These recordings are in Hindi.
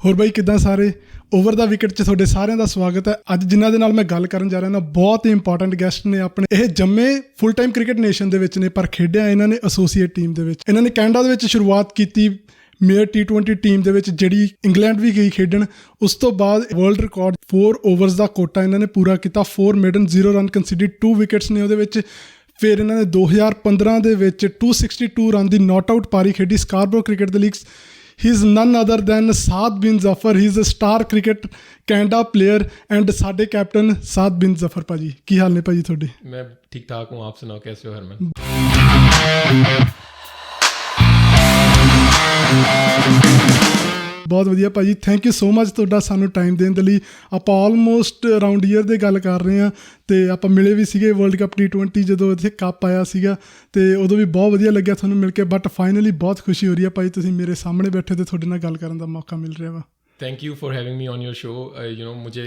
ਹੋਰ ਬਾਈ ਕਿੱਦਾਂ ਸਾਰੇ ਓਵਰ ਦਾ ਵਿਕਟ 'ਚ ਤੁਹਾਡੇ ਸਾਰਿਆਂ ਦਾ ਸਵਾਗਤ ਹੈ। ਅੱਜ ਜਿਨ੍ਹਾਂ ਦੇ ਨਾਲ ਮੈਂ ਗੱਲ ਕਰਨ ਜਾ ਰਿਹਾ ਨਾ ਬਹੁਤ ਹੀ ਇੰਪੋਰਟੈਂਟ ਗੈਸਟ ਨੇ ਆਪਣੇ। ਇਹ ਜੰਮੇ ਫੁੱਲ ਟਾਈਮ ਕ੍ਰਿਕਟ ਨੇਸ਼ਨ ਦੇ ਵਿੱਚ ਨੇ ਪਰ ਖੇਡਿਆ ਇਹਨਾਂ ਨੇ ਐਸੋਸੀਏਟ ਟੀਮ ਦੇ ਵਿੱਚ। ਇਹਨਾਂ ਨੇ ਕੈਨੇਡਾ ਦੇ ਵਿੱਚ ਸ਼ੁਰੂਆਤ ਕੀਤੀ ਮੇਅਰ T20 ਟੀਮ ਦੇ ਵਿੱਚ ਜਿਹੜੀ ਇੰਗਲੈਂਡ ਵੀ ਗਈ ਖੇਡਣ। ਉਸ ਤੋਂ ਬਾਅਦ ਵਰਲਡ ਰਿਕਾਰਡ 4 ਓਵਰਸ ਦਾ ਕੋਟਾ ਇਹਨਾਂ ਨੇ ਪੂਰਾ ਕੀਤਾ। 4 ਮੇਡਨ 0 ਰਨ ਕੰਸੀਡਡ, 2 ਵਿਕਟਸ ਨੇ ਉਹਦੇ ਵਿੱਚ। ਫਿਰ ਇਹਨਾਂ ਨੇ 2015 ਦੇ ਵਿੱਚ 262 ਰਨ ਦੀ ਨਾਟ ਆਊਟ ਪਾਰੀ ਖੇਡੀ ਸਕਾਰਬਰੋ ਕ੍ਰਿਕਟ ਦੇ leagues. He is none other than Saad bin Zafar. He is a star cricket Canada player and ਸਾਡੇ कैप्टन साद बिन जफर। ਭਾਜੀ ਕੀ ਹਾਲ ਨੇ ਭਾਜੀ ਤੁਹਾਡੇ? मैं ठीक ठाक हूँ, आप सुनाओ कैसे हो हरमन? ਬਹੁਤ ਵਧੀਆ ਭਾਜੀ, ਥੈਂਕ ਯੂ ਸੋ ਮਚ ਤੁਹਾਡਾ ਸਾਨੂੰ ਟਾਈਮ ਦੇਣ ਦੇ ਲਈ। ਆਪਾਂ ਆਲਮੋਸਟ ਅਰਾਊਂਡ ਈਅਰ ਦੀ ਗੱਲ ਕਰ ਰਹੇ ਹਾਂ ਅਤੇ ਆਪਾਂ ਮਿਲੇ ਵੀ ਸੀਗੇ ਵਰਲਡ ਕੱਪ T20 ਜਦੋਂ ਇੱਥੇ ਕੱਪ ਆਇਆ ਸੀਗਾ ਅਤੇ ਉਦੋਂ ਵੀ ਬਹੁਤ ਵਧੀਆ ਲੱਗਿਆ ਤੁਹਾਨੂੰ ਮਿਲ ਕੇ। ਬਟ ਫਾਈਨਲੀ ਬਹੁਤ ਖੁਸ਼ੀ ਹੋ ਰਹੀ ਹੈ ਭਾਈ, ਤੁਸੀਂ ਮੇਰੇ ਸਾਹਮਣੇ ਬੈਠੇ ਅਤੇ ਤੁਹਾਡੇ ਨਾਲ ਗੱਲ ਕਰਨ ਦਾ ਮੌਕਾ ਮਿਲ ਰਿਹਾ ਵਾ। Thank you for having me on your show. मुझे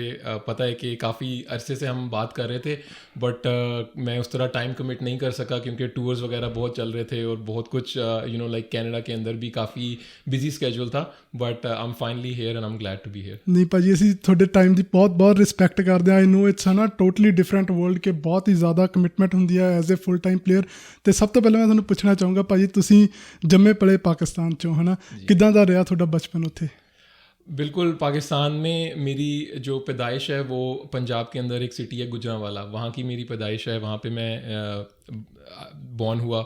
पता है कि काफ़ी अरसे से हम बात कर रहे थे बट मैं उस तरह टाइम कमिट नहीं कर सका क्योंकि टूर्स वगैरह बहुत चल रहे थे और बहुत कुछ लाइक कनाडा के अंदर भी काफ़ी बिजी स्केड्यूल था। But I am finally here and I am glad to be here. नहीं भाजी ਅਸੀਂ ਤੁਹਾਡੇ ਟਾਈਮ ਦੀ ਬਹੁਤ ਰਿਸਪੈਕਟ ਕਰਦੇ ਹਾਂ। ਆਈ ਨੋ ਇਟਸ ਹੈ ਨਾ ਟੋਟਲੀ ਡਿਫਰੈਂਟ ਵਰਲਡ ਕੇ ਬਹੁਤ ਹੀ ਜ਼ਿਆਦਾ ਕਮਿਟਮੈਂਟ ਹੁੰਦੀ ਹੈ as a full time player. ਅਤੇ ਸਭ ਤੋਂ ਪਹਿਲਾਂ ਮੈਂ ਤੁਹਾਨੂੰ ਪੁੱਛਣਾ ਚਾਹੂੰਗਾ ਭਾਜੀ, ਤੁਸੀਂ ਜੰਮੇ ਪਲੇ ਪਾਕਿਸਤਾਨ 'ਚੋਂ ਹੈ ਨਾ, ਕਿੱਦਾਂ ਦਾ ਰਿਹਾ ਤੁਹਾਡਾ ਬਚਪਨ ਉੱਥੇ? बिल्कुल, पाकिस्तान में मेरी जो पैदाइश है वो पंजाब के अंदर एक सिटी है गुजरांवाला, वहाँ की मेरी पैदाइश है, वहाँ पे मैं बॉर्न हुआ।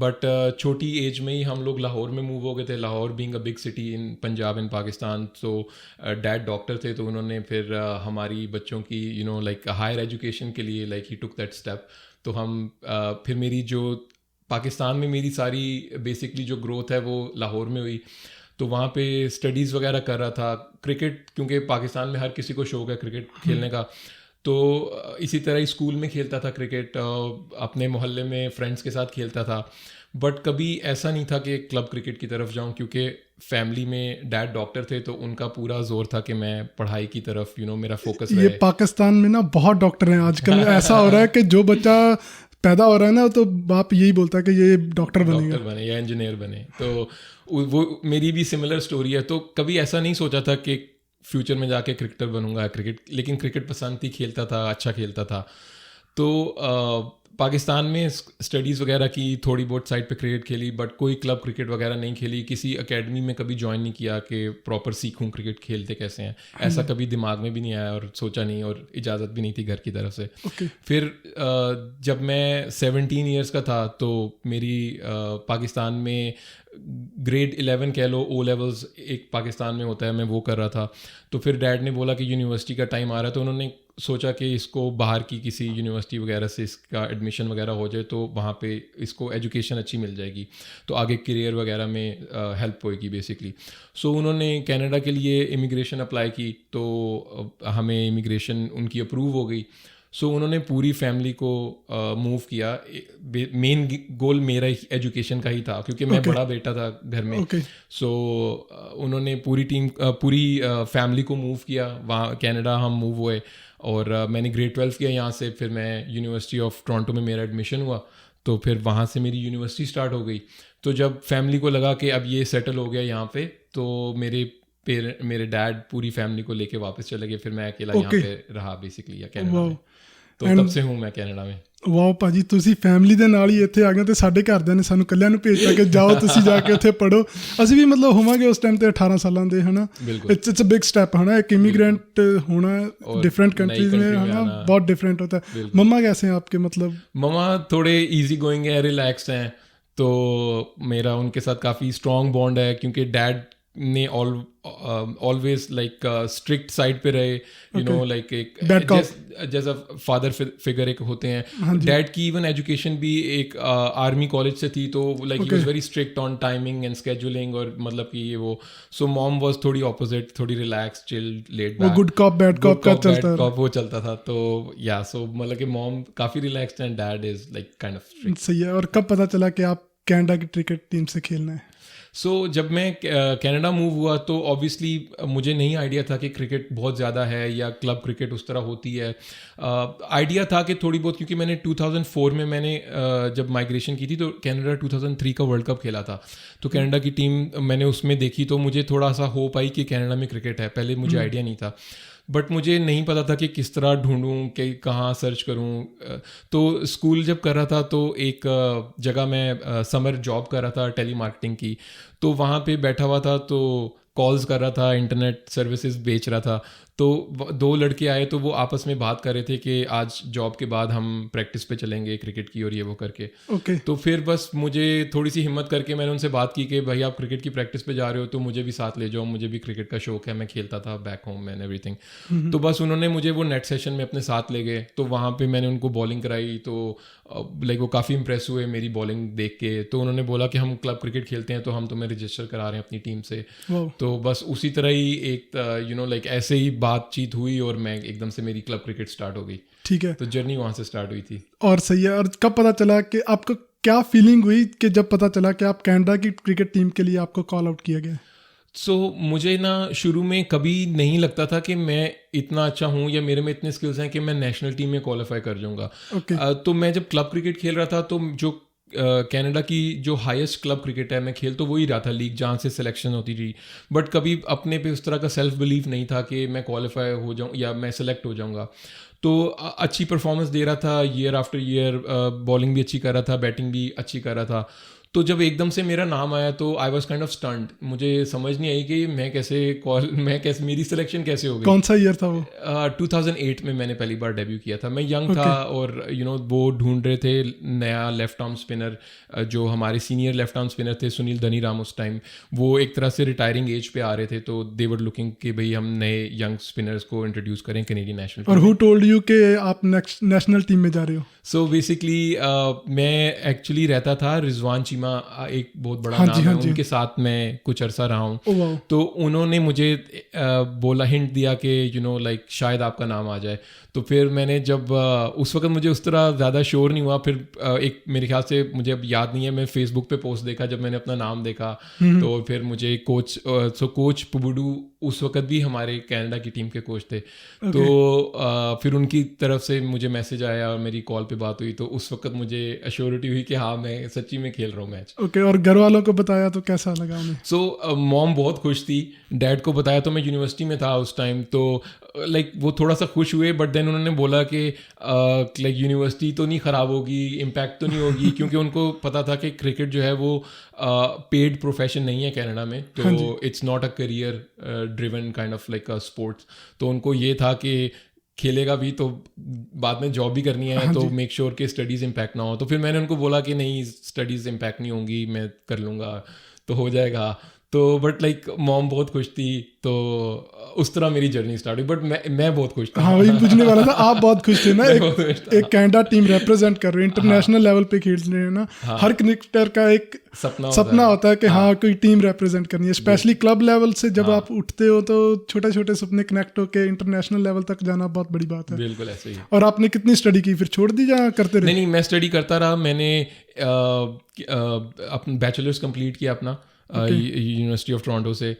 बट छोटी एज में ही हम लोग लाहौर में मूव हो गए थे। Lahore being a big city in Punjab in Pakistan. So dad doctor थे तो उन्होंने फिर हमारी बच्चों की लाइक हायर एजुकेशन के लिए like he took that step. तो हम फिर मेरी जो पाकिस्तान में मेरी सारी बेसिकली जो ग्रोथ है वो लाहौर में हुई। तो वहाँ पे स्टडीज़ वगैरह कर रहा था। क्रिकेट क्योंकि पाकिस्तान में हर किसी को शौक है क्रिकेट खेलने का, तो इसी तरह ही स्कूल में खेलता था क्रिकेट, अपने मोहल्ले में फ्रेंड्स के साथ खेलता था। बट कभी ऐसा नहीं था कि क्लब क्रिकेट की तरफ जाऊँ क्योंकि फैमिली में डैड डॉक्टर थे तो उनका पूरा जोर था कि मैं पढ़ाई की तरफ मेरा फोकस रहे। ये पाकिस्तान में ना बहुत डॉक्टर हैं आजकल। ऐसा हो रहा है कि जो बच्चा पैदा हो रहा है ना तो बाप यही बोलता है कि ये डॉक्टर बने या इंजीनियर बने। तो वो मेरी भी सिमिलर स्टोरी है। तो कभी ऐसा नहीं सोचा था कि फ्यूचर में जाके क्रिकेटर बनूंगा लेकिन क्रिकेट पसंद थी, खेलता था, अच्छा खेलता था। तो पाकिस्तान में स्टडीज़ वगैरह की, थोड़ी बहुत साइड पे क्रिकेट खेली बट कोई क्लब क्रिकेट वगैरह नहीं खेली। किसी एकेडमी में कभी ज्वाइन नहीं किया कि प्रॉपर सीखूं क्रिकेट खेलते कैसे हैं, ऐसा कभी दिमाग में भी नहीं आया और सोचा नहीं और इजाज़त भी नहीं थी घर की तरफ से। फिर जब मैं 17 ईयर्स का था तो मेरी पाकिस्तान में ग्रेड 11 कह लो, ओ लेवल्स एक पाकिस्तान में होता है, मैं वो कर रहा था। तो फिर डैड ने बोला कि यूनिवर्सिटी का टाइम आ रहा है, तो उन्होंने सोचा कि इसको बाहर की किसी यूनिवर्सिटी वगैरह से इसका एडमिशन वगैरह हो जाए तो वहाँ पे इसको एजुकेशन अच्छी मिल जाएगी तो आगे करियर वगैरह में हेल्प होएगी बेसिकली। सो उन्होंने कनाडा के लिए इमिग्रेशन अप्लाई की तो हमें इमिग्रेशन उनकी अप्रूव हो गई। सो उन्होंने पूरी फैमिली को मूव किया। मेन गोल मेरा एजुकेशन का ही था क्योंकि मैं बड़ा बेटा था घर में। सो उन्होंने पूरी फैमिली को मूव किया। वहाँ कनाडा हम मूव हुए और मैंने ग्रेड 12 किया यहाँ से। फिर मैं यूनिवर्सिटी ऑफ टोरंटो में मेरा एडमिशन हुआ तो फिर वहाँ से मेरी यूनिवर्सिटी स्टार्ट हो गई। तो जब फैमिली को लगा कि अब ये सेटल हो गया यहाँ पे तो मेरे डैड पूरी फैमिली को लेके वापस चले गए। फिर मैं अकेला यहाँ पे रहा बेसिकली या कनाडा में। तो तब से हूँ मैं कनाडा में। ਵਾਹ ਭਾਜੀ, ਤੁਸੀਂ ਫੈਮਿਲੀ ਦੇ ਨਾਲ ਹੀ ਇੱਥੇ ਆ ਗਏ ਅਤੇ ਸਾਡੇ ਘਰਦਿਆਂ ਨੇ ਸਾਨੂੰ ਇਕੱਲਿਆਂ ਨੂੰ ਭੇਜਿਆ ਕਿ ਜਾਓ ਤੁਸੀਂ ਜਾ ਕੇ ਉੱਥੇ ਪੜ੍ਹੋ। ਅਸੀਂ ਵੀ ਮਤਲਬ ਹੋਵਾਂਗੇ ਉਸ ਟਾਈਮ 'ਤੇ 18 ਸਾਲਾਂ ਦੇ ਹੈ ਨਾ। इट्स अ बिग स्टेप है ना, एक इमिग्रेंट होना डिफरेंट कंट्रीज में है ना बहुत डिफरेंट होता है। मम्मा कैसे हैं आपके? मतलब मम्मा थोड़े इजी गोइंग है, रिलैक्स हैं, तो मेरा उनके साथ काफ़ी स्ट्रॉन्ग बॉन्ड है क्योंकि डैड ने ऑलवेज लाइक स्ट्रिक्ट साइड पे रहे। लाइक एक जैसा फादर फिगर एक होते हैं। डैड की इवन एजुकेशन भी एक आर्मी कॉलेज से थी तो like he was very strict on timing and scheduling और मतलब कि ये वो। सो मॉम वाज थोड़ी ऑपोजिट, थोड़ी relax, chill, laid back, good cop bad cop का चलता था। तो या सो मतलब कि मॉम काफ़ी relaxed and dad is like kind of strict. सही है। और कब पता चला कि आप कनाडा की क्रिकेट टीम से खेलना है? सो जब मैं कनाडा मूव हुआ तो ऑब्वियसली मुझे नहीं आइडिया था कि क्रिकेट बहुत ज़्यादा है या क्लब क्रिकेट उस तरह होती है। आइडिया था कि थोड़ी बहुत, क्योंकि मैंने 2004 में मैंने जब माइग्रेशन की थी तो कनाडा 2003 का वर्ल्ड कप खेला था, तो कनाडा की टीम मैंने उसमें देखी तो मुझे थोड़ा सा होप आई कि कनाडा में क्रिकेट है। पहले मुझे आइडिया नहीं था, बट मुझे नहीं पता था कि किस तरह ढूंढूं, कि कहाँ सर्च करूं। तो स्कूल जब कर रहा था तो एक जगह मैं समर जॉब कर रहा था टेली मार्केटिंग की, तो वहाँ पे बैठा हुआ था तो कॉल्स कर रहा था, इंटरनेट सर्विसेज बेच रहा था। तो दो लड़के आए तो वो आपस में बात कर रहे थे कि आज जॉब के बाद हम प्रैक्टिस पे चलेंगे क्रिकेट की और ये वो करके। ओके। तो फिर बस मुझे थोड़ी सी हिम्मत करके मैंने उनसे बात की कि भाई आप क्रिकेट की प्रैक्टिस पे जा रहे हो तो मुझे भी साथ ले जाओ, मुझे भी क्रिकेट का शौक है, मैं खेलता था बैक होम एंड एवरीथिंग। तो बस उन्होंने मुझे वो नेट सेशन में अपने साथ ले गए, तो वहाँ पे मैंने उनको बॉलिंग कराई, तो लाइक वो काफ़ी इंप्रेस हुए मेरी बॉलिंग देख के। तो उन्होंने बोला कि हम क्लब क्रिकेट खेलते हैं तो हम तुम्हें रजिस्टर करा रहे हैं अपनी टीम से। तो बस उसी तरह ही एक लाइक ऐसे ही बातचीत हुई और मैं एकदम से मेरी क्लब क्रिकेट स्टार्ट हो गई। ठीक है। तो जर्नी वहाँ से स्टार्ट हुई थी। और सही है। और कब पता चला कि आपको, क्या फीलिंग हुई कि जब पता चला कि आप कनाडा की क्रिकेट टीम के लिए आपको कॉल आउट किया गया? मुझे ना शुरू में कभी नहीं लगता था कि मैं इतना अच्छा हूँ या मेरे में इतने स्किल्स हैं कि मैं नेशनल टीम में क्वालिफाई कर जाऊँगा। तो मैं जब क्लब क्रिकेट खेल रहा था तो जो कनाडा की जो हाईएस्ट क्लब क्रिकेट है मैं खेल तो वही रहा था, लीग जहाँ से सिलेक्शन होती थी, बट कभी अपने पे उस तरह का सेल्फ बिलीव नहीं था कि मैं क्वालिफाई हो जाऊँ या मैं सेलेक्ट हो जाऊँगा। तो अच्छी परफॉर्मेंस दे रहा था ईयर आफ्टर ईयर, बॉलिंग भी अच्छी कर रहा था, बैटिंग भी अच्छी कर रहा था। तो जब एकदम से मेरा नाम आया तो I was kind of stunned, मुझे समझ नहीं आई कि मैं कैसे मेरी सिलेक्शन कैसे हो गई। कौन सा ईयर था वो? 2008 में मैंने पहली बार डेब्यू किया था। मैं यंग था और वो ढूंढ रहे थे नया लेफ्ट आर्म स्पिनर। जो हमारे सीनियर लेफ्ट आर्म स्पिनर थे सुनील धनीराम उस टाइम, वो एक तरह से रिटायरिंग एज पे आ रहे थे, तो दे वर लुकिंग कि भाई हम नए यंग स्पिनर्स को इंट्रोड्यूस करें कैनेडियन नेशनल। और हु टोल्ड यू कि आप नेशनल टीम में जा रहे हो? सो बेसिकली मैं एक्चुअली रहता था रिजवान चीमा, एक बहुत बड़ा नाम है, उनके साथ मैं कुछ अरसा रहा हूँ। तो उन्होंने मुझे बोला, हिंट दिया कि लाइक शायद आपका नाम आ जाए। तो फिर मैंने जब उस वक्त मुझे उस तरह ज़्यादा श्योर नहीं हुआ, फिर एक मेरे ख्याल से मुझे अब याद नहीं है, मैं फेसबुक पे पोस्ट देखा जब मैंने अपना नाम देखा, तो फिर मुझे कोच पुबुडू उस वक्त भी हमारे कनाडा की टीम के कोच थे। तो फिर उनकी तरफ से मुझे मैसेज आया और मेरी कॉल पे बात हुई, तो उस वक्त मुझे अश्योरिटी हुई कि हाँ मैं सच्ची में खेल रहा हूँ मैच। ओके। और घर वालों को बताया तो कैसा लगा उन्हें? सो मॉम बहुत खुश थी। डैड को बताया तो मैं यूनिवर्सिटी में था उस टाइम, तो लाइक वो थोड़ा सा खुश हुए, बट देन उन्होंने बोला कि लाइक यूनिवर्सिटी तो नहीं ख़राब होगी, इम्पैक्ट तो नहीं होगी, क्योंकि उनको पता था कि क्रिकेट जो है वो पेड प्रोफेशन नहीं है कनाडा में, तो it's not a career driven kind of like a sports. तो उनको ये था कि खेलेगा भी तो बाद में जॉब भी करनी है, तो मेक श्योर कि स्टडीज़ इम्पैक्ट ना हो। तो फिर मैंने उनको बोला कि नहीं, स्टडीज़ इम्पैक्ट नहीं होंगी, मैं कर लूँगा, तो हो जाएगा। तो बट लाइक मॉम बहुत खुश थी, तो उस तरह मेरी जर्नी स्टार्ट हुई। बट मैं बहुत खुश था। हाँ, वही पूछने वाला था, आप बहुत खुश थे ना। एक कनाडा टीम रिप्रेजेंट कर रहे हो, इंटरनेशनल लेवल पे खेल रहे हैं ना। हर क्रिकेटर का एक सपना होता है कि हाँ कोई टीम रिप्रेजेंट करनी है, स्पेशली क्लब लेवल से जब आप उठते हो तो छोटे छोटे सपने कनेक्ट होकर इंटरनेशनल लेवल तक जाना बहुत बड़ी बात है। बिल्कुल ऐसे ही। और आपने कितनी स्टडी की, फिर छोड़ दी या करते रहे? नहीं, मैं स्टडी करता रहा। मैंने अपना बैचलर्स कंप्लीट किया अपना यूनिवर्सिटी ऑफ टोरंटो से।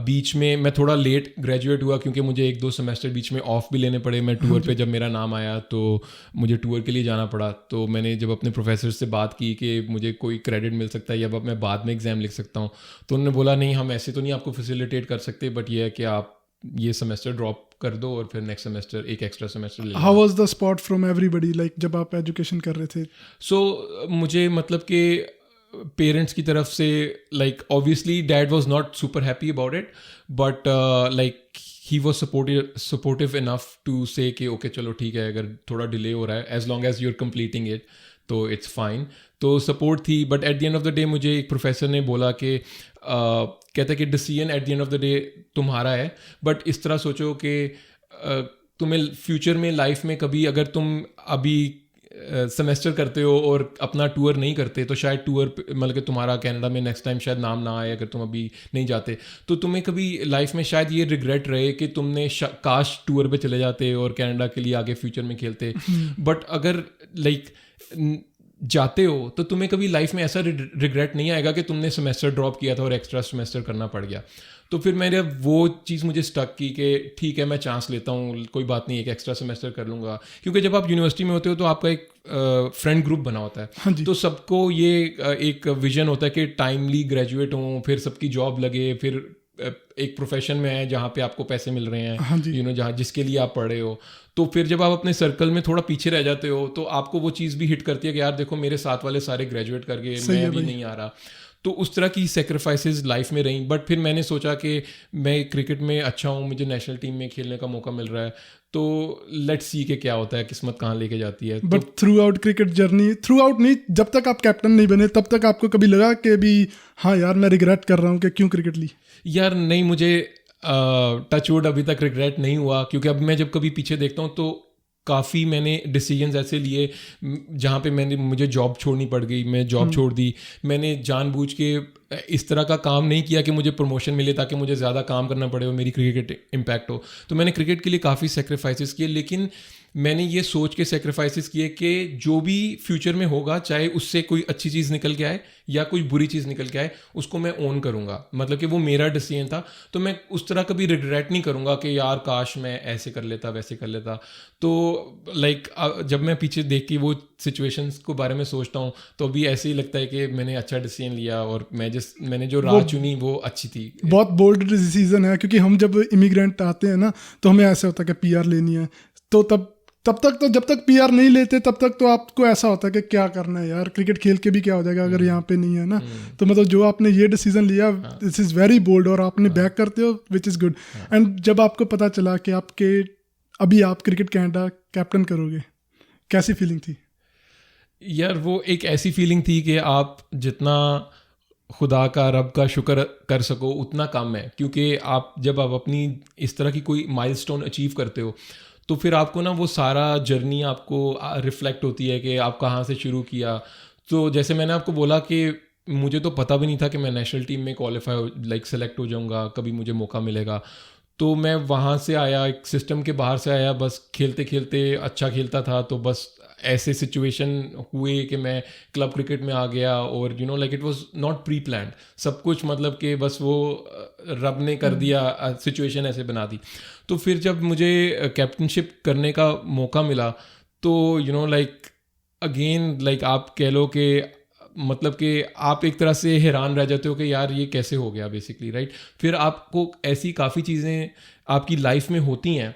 बीच में मैं थोड़ा लेट ग्रेजुएट हुआ क्योंकि मुझे 1-2 सेमेस्टर बीच में ऑफ भी लेने पड़े। मैं टूर पे जब मेरा नाम आया तो मुझे टूर के लिए जाना पड़ा। तो मैंने जब अपने प्रोफेसर से बात की कि मुझे कोई क्रेडिट मिल सकता है या मैं बाद में एग्जाम लिख सकता हूँ, तो उन्होंने बोला नहीं, हम ऐसे तो नहीं आपको फैसिलिटेट कर सकते, बट ये है कि आप ये सेमेस्टर ड्रॉप कर दो और फिर नेक्स्ट सेमेस्टर एक एक्स्ट्रा सेमेस्टर ले लो। How was the support from everybody, like जब आप एजुकेशन कर रहे थे? सो मुझे मतलब कि पेरेंट्स की तरफ से like obviously dad was not super happy about it, but like he was supportive enough to say कि ओके चलो ठीक है, अगर थोड़ा डिले हो रहा है, as long as you are completing it तो इट्स फाइन। तो सपोर्ट थी, but at the end of the day मुझे एक प्रोफेसर ने बोला कि कहता है कि decision at the end of the day तुम्हारा है, बट इस तरह सोचो कि तुम्हें फ्यूचर में लाइफ में कभी अगर तुम अभी सेमेस्टर करते हो और अपना टूर नहीं करते तो शायद टूर मतलब कि तुम्हारा कनाडा में नेक्स्ट टाइम शायद नाम ना आए, अगर तुम अभी नहीं जाते तो तुम्हें कभी लाइफ में शायद ये रिग्रेट रहे कि तुमने काश टूर पे चले जाते और कनाडा के लिए आगे फ्यूचर में खेलते। बट अगर लाइक जाते हो तो तुम्हें कभी लाइफ में ऐसा रिग्रेट नहीं आएगा कि तुमने सेमेस्टर ड्रॉप किया था और एक्स्ट्रा सेमेस्टर करना पड़ गया। तो फिर मेरे वो चीज़ मुझे स्टक की कि ठीक है मैं चांस लेता हूँ, कोई बात नहीं, एक एक्स्ट्रा सेमेस्टर कर लूँगा। क्योंकि जब आप यूनिवर्सिटी में होते हो तो आपका एक फ्रेंड ग्रुप बना होता है। हाँ जी। तो सबको ये एक विजन होता है कि टाइमली ग्रेजुएट हों, फिर सबकी जॉब लगे, फिर एक प्रोफेशन में है जहाँ पे आपको पैसे मिल रहे हैं, हाँ जी। जहाँ जिसके लिए आप पढ़े हो। तो फिर जब आप अपने सर्कल में थोड़ा पीछे रह जाते हो तो आपको वो चीज़ भी हिट करती है कि यार देखो मेरे साथ वाले सारे ग्रेजुएट कर गए, मैं अभी नहीं आ रहा। तो उस तरह की सेक्रीफाइसेस लाइफ में रही। बट फिर मैंने सोचा कि मैं क्रिकेट में अच्छा हूँ, मुझे नेशनल टीम में खेलने का मौका मिल रहा है, तो लेट्स सी के क्या होता है, किस्मत कहाँ लेके जाती है। But through out cricket journey, through out नहीं, जब तक आप कैप्टन नहीं बने तब तक आपको कभी लगा कि भी हाँ यार मैं रिग्रेट कर रहा हूँ कि क्यों क्रिकेट ली? यार नहीं, मुझे टचवुड अभी तक रिग्रेट नहीं हुआ, क्योंकि अब मैं जब कभी पीछे देखता हूँ तो काफ़ी मैंने डिसीजंस ऐसे लिए जहाँ पे मुझे जॉब छोड़नी पड़ गई, मैं जॉब छोड़ दी। मैंने जानबूझ के इस तरह का काम नहीं किया कि मुझे प्रमोशन मिले ताकि मुझे ज़्यादा काम करना पड़े और मेरी क्रिकेट इम्पैक्ट हो। तो मैंने क्रिकेट के लिए काफ़ी सेक्रीफाइसेस किए, लेकिन मैंने ये सोच के सेक्रीफाइसेस किए कि जो भी फ्यूचर में होगा, चाहे उससे कोई अच्छी चीज़ निकल के आए या कोई बुरी चीज़ निकल के आए, उसको मैं ओन करूँगा। मतलब कि वो मेरा डिसीजन था, तो मैं उस तरह कभी रिग्रेट नहीं करूँगा कि यार काश मैं ऐसे कर लेता, वैसे कर लेता। तो लाइक जब मैं पीछे देख के वो सिचुएशंस को बारे में सोचता हूँ तो अभी ऐसे ही लगता है कि मैंने अच्छा डिसीजन लिया और मैंने जो राह चुनी वो अच्छी थी। बहुत बोल्ड डिसीजन है, क्योंकि हम जब इमिग्रेंट आते हैं ना तो हमें ऐसा होता है कि पीआर लेनी है, तो तब तक तो जब तक पीआर नहीं लेते तब तक तो आपको ऐसा होता है कि क्या करना है यार, क्रिकेट खेल के भी क्या हो जाएगा अगर यहाँ पे नहीं है ना। तो मतलब जो आपने ये डिसीजन लिया, दिस इज़ वेरी बोल्ड, और आपने बैक करते हो विच इज़ गुड। एंड जब आपको पता चला कि अभी आप क्रिकेट कनाडा कैप्टन करोगे, कैसी फीलिंग थी? यार वो एक ऐसी फीलिंग थी कि आप जितना खुदा का, रब का शुक्र कर सको उतना कम है, क्योंकि जब आप अपनी इस तरह की कोई माइलस्टोन अचीव करते हो तो फिर आपको ना वो सारा जर्नी आपको रिफ्लेक्ट होती है कि आप कहाँ से शुरू किया। तो जैसे मैंने आपको बोला कि मुझे तो पता भी नहीं था कि मैं नेशनल टीम में क्वालिफाई सेलेक्ट हो जाऊँगा, कभी मुझे मौका मिलेगा। तो मैं वहाँ से आया, एक सिस्टम के बाहर से आया, बस खेलते खेलते अच्छा खेलता था, तो बस ऐसे सिचुएशन हुए कि मैं क्लब क्रिकेट में आ गया और like it was not pre planned सब कुछ, मतलब कि बस वो रब ने कर दिया, सिचुएशन ऐसे बना दी। तो फिर जब मुझे कैप्टनशिप करने का मौका मिला तो लाइक अगेन लाइक आप कह लो कि मतलब कि आप एक तरह से हैरान रह जाते हो कि यार ये कैसे हो गया बेसिकली, राइट। फिर आपको ऐसी काफ़ी चीज़ें आपकी लाइफ में होती हैं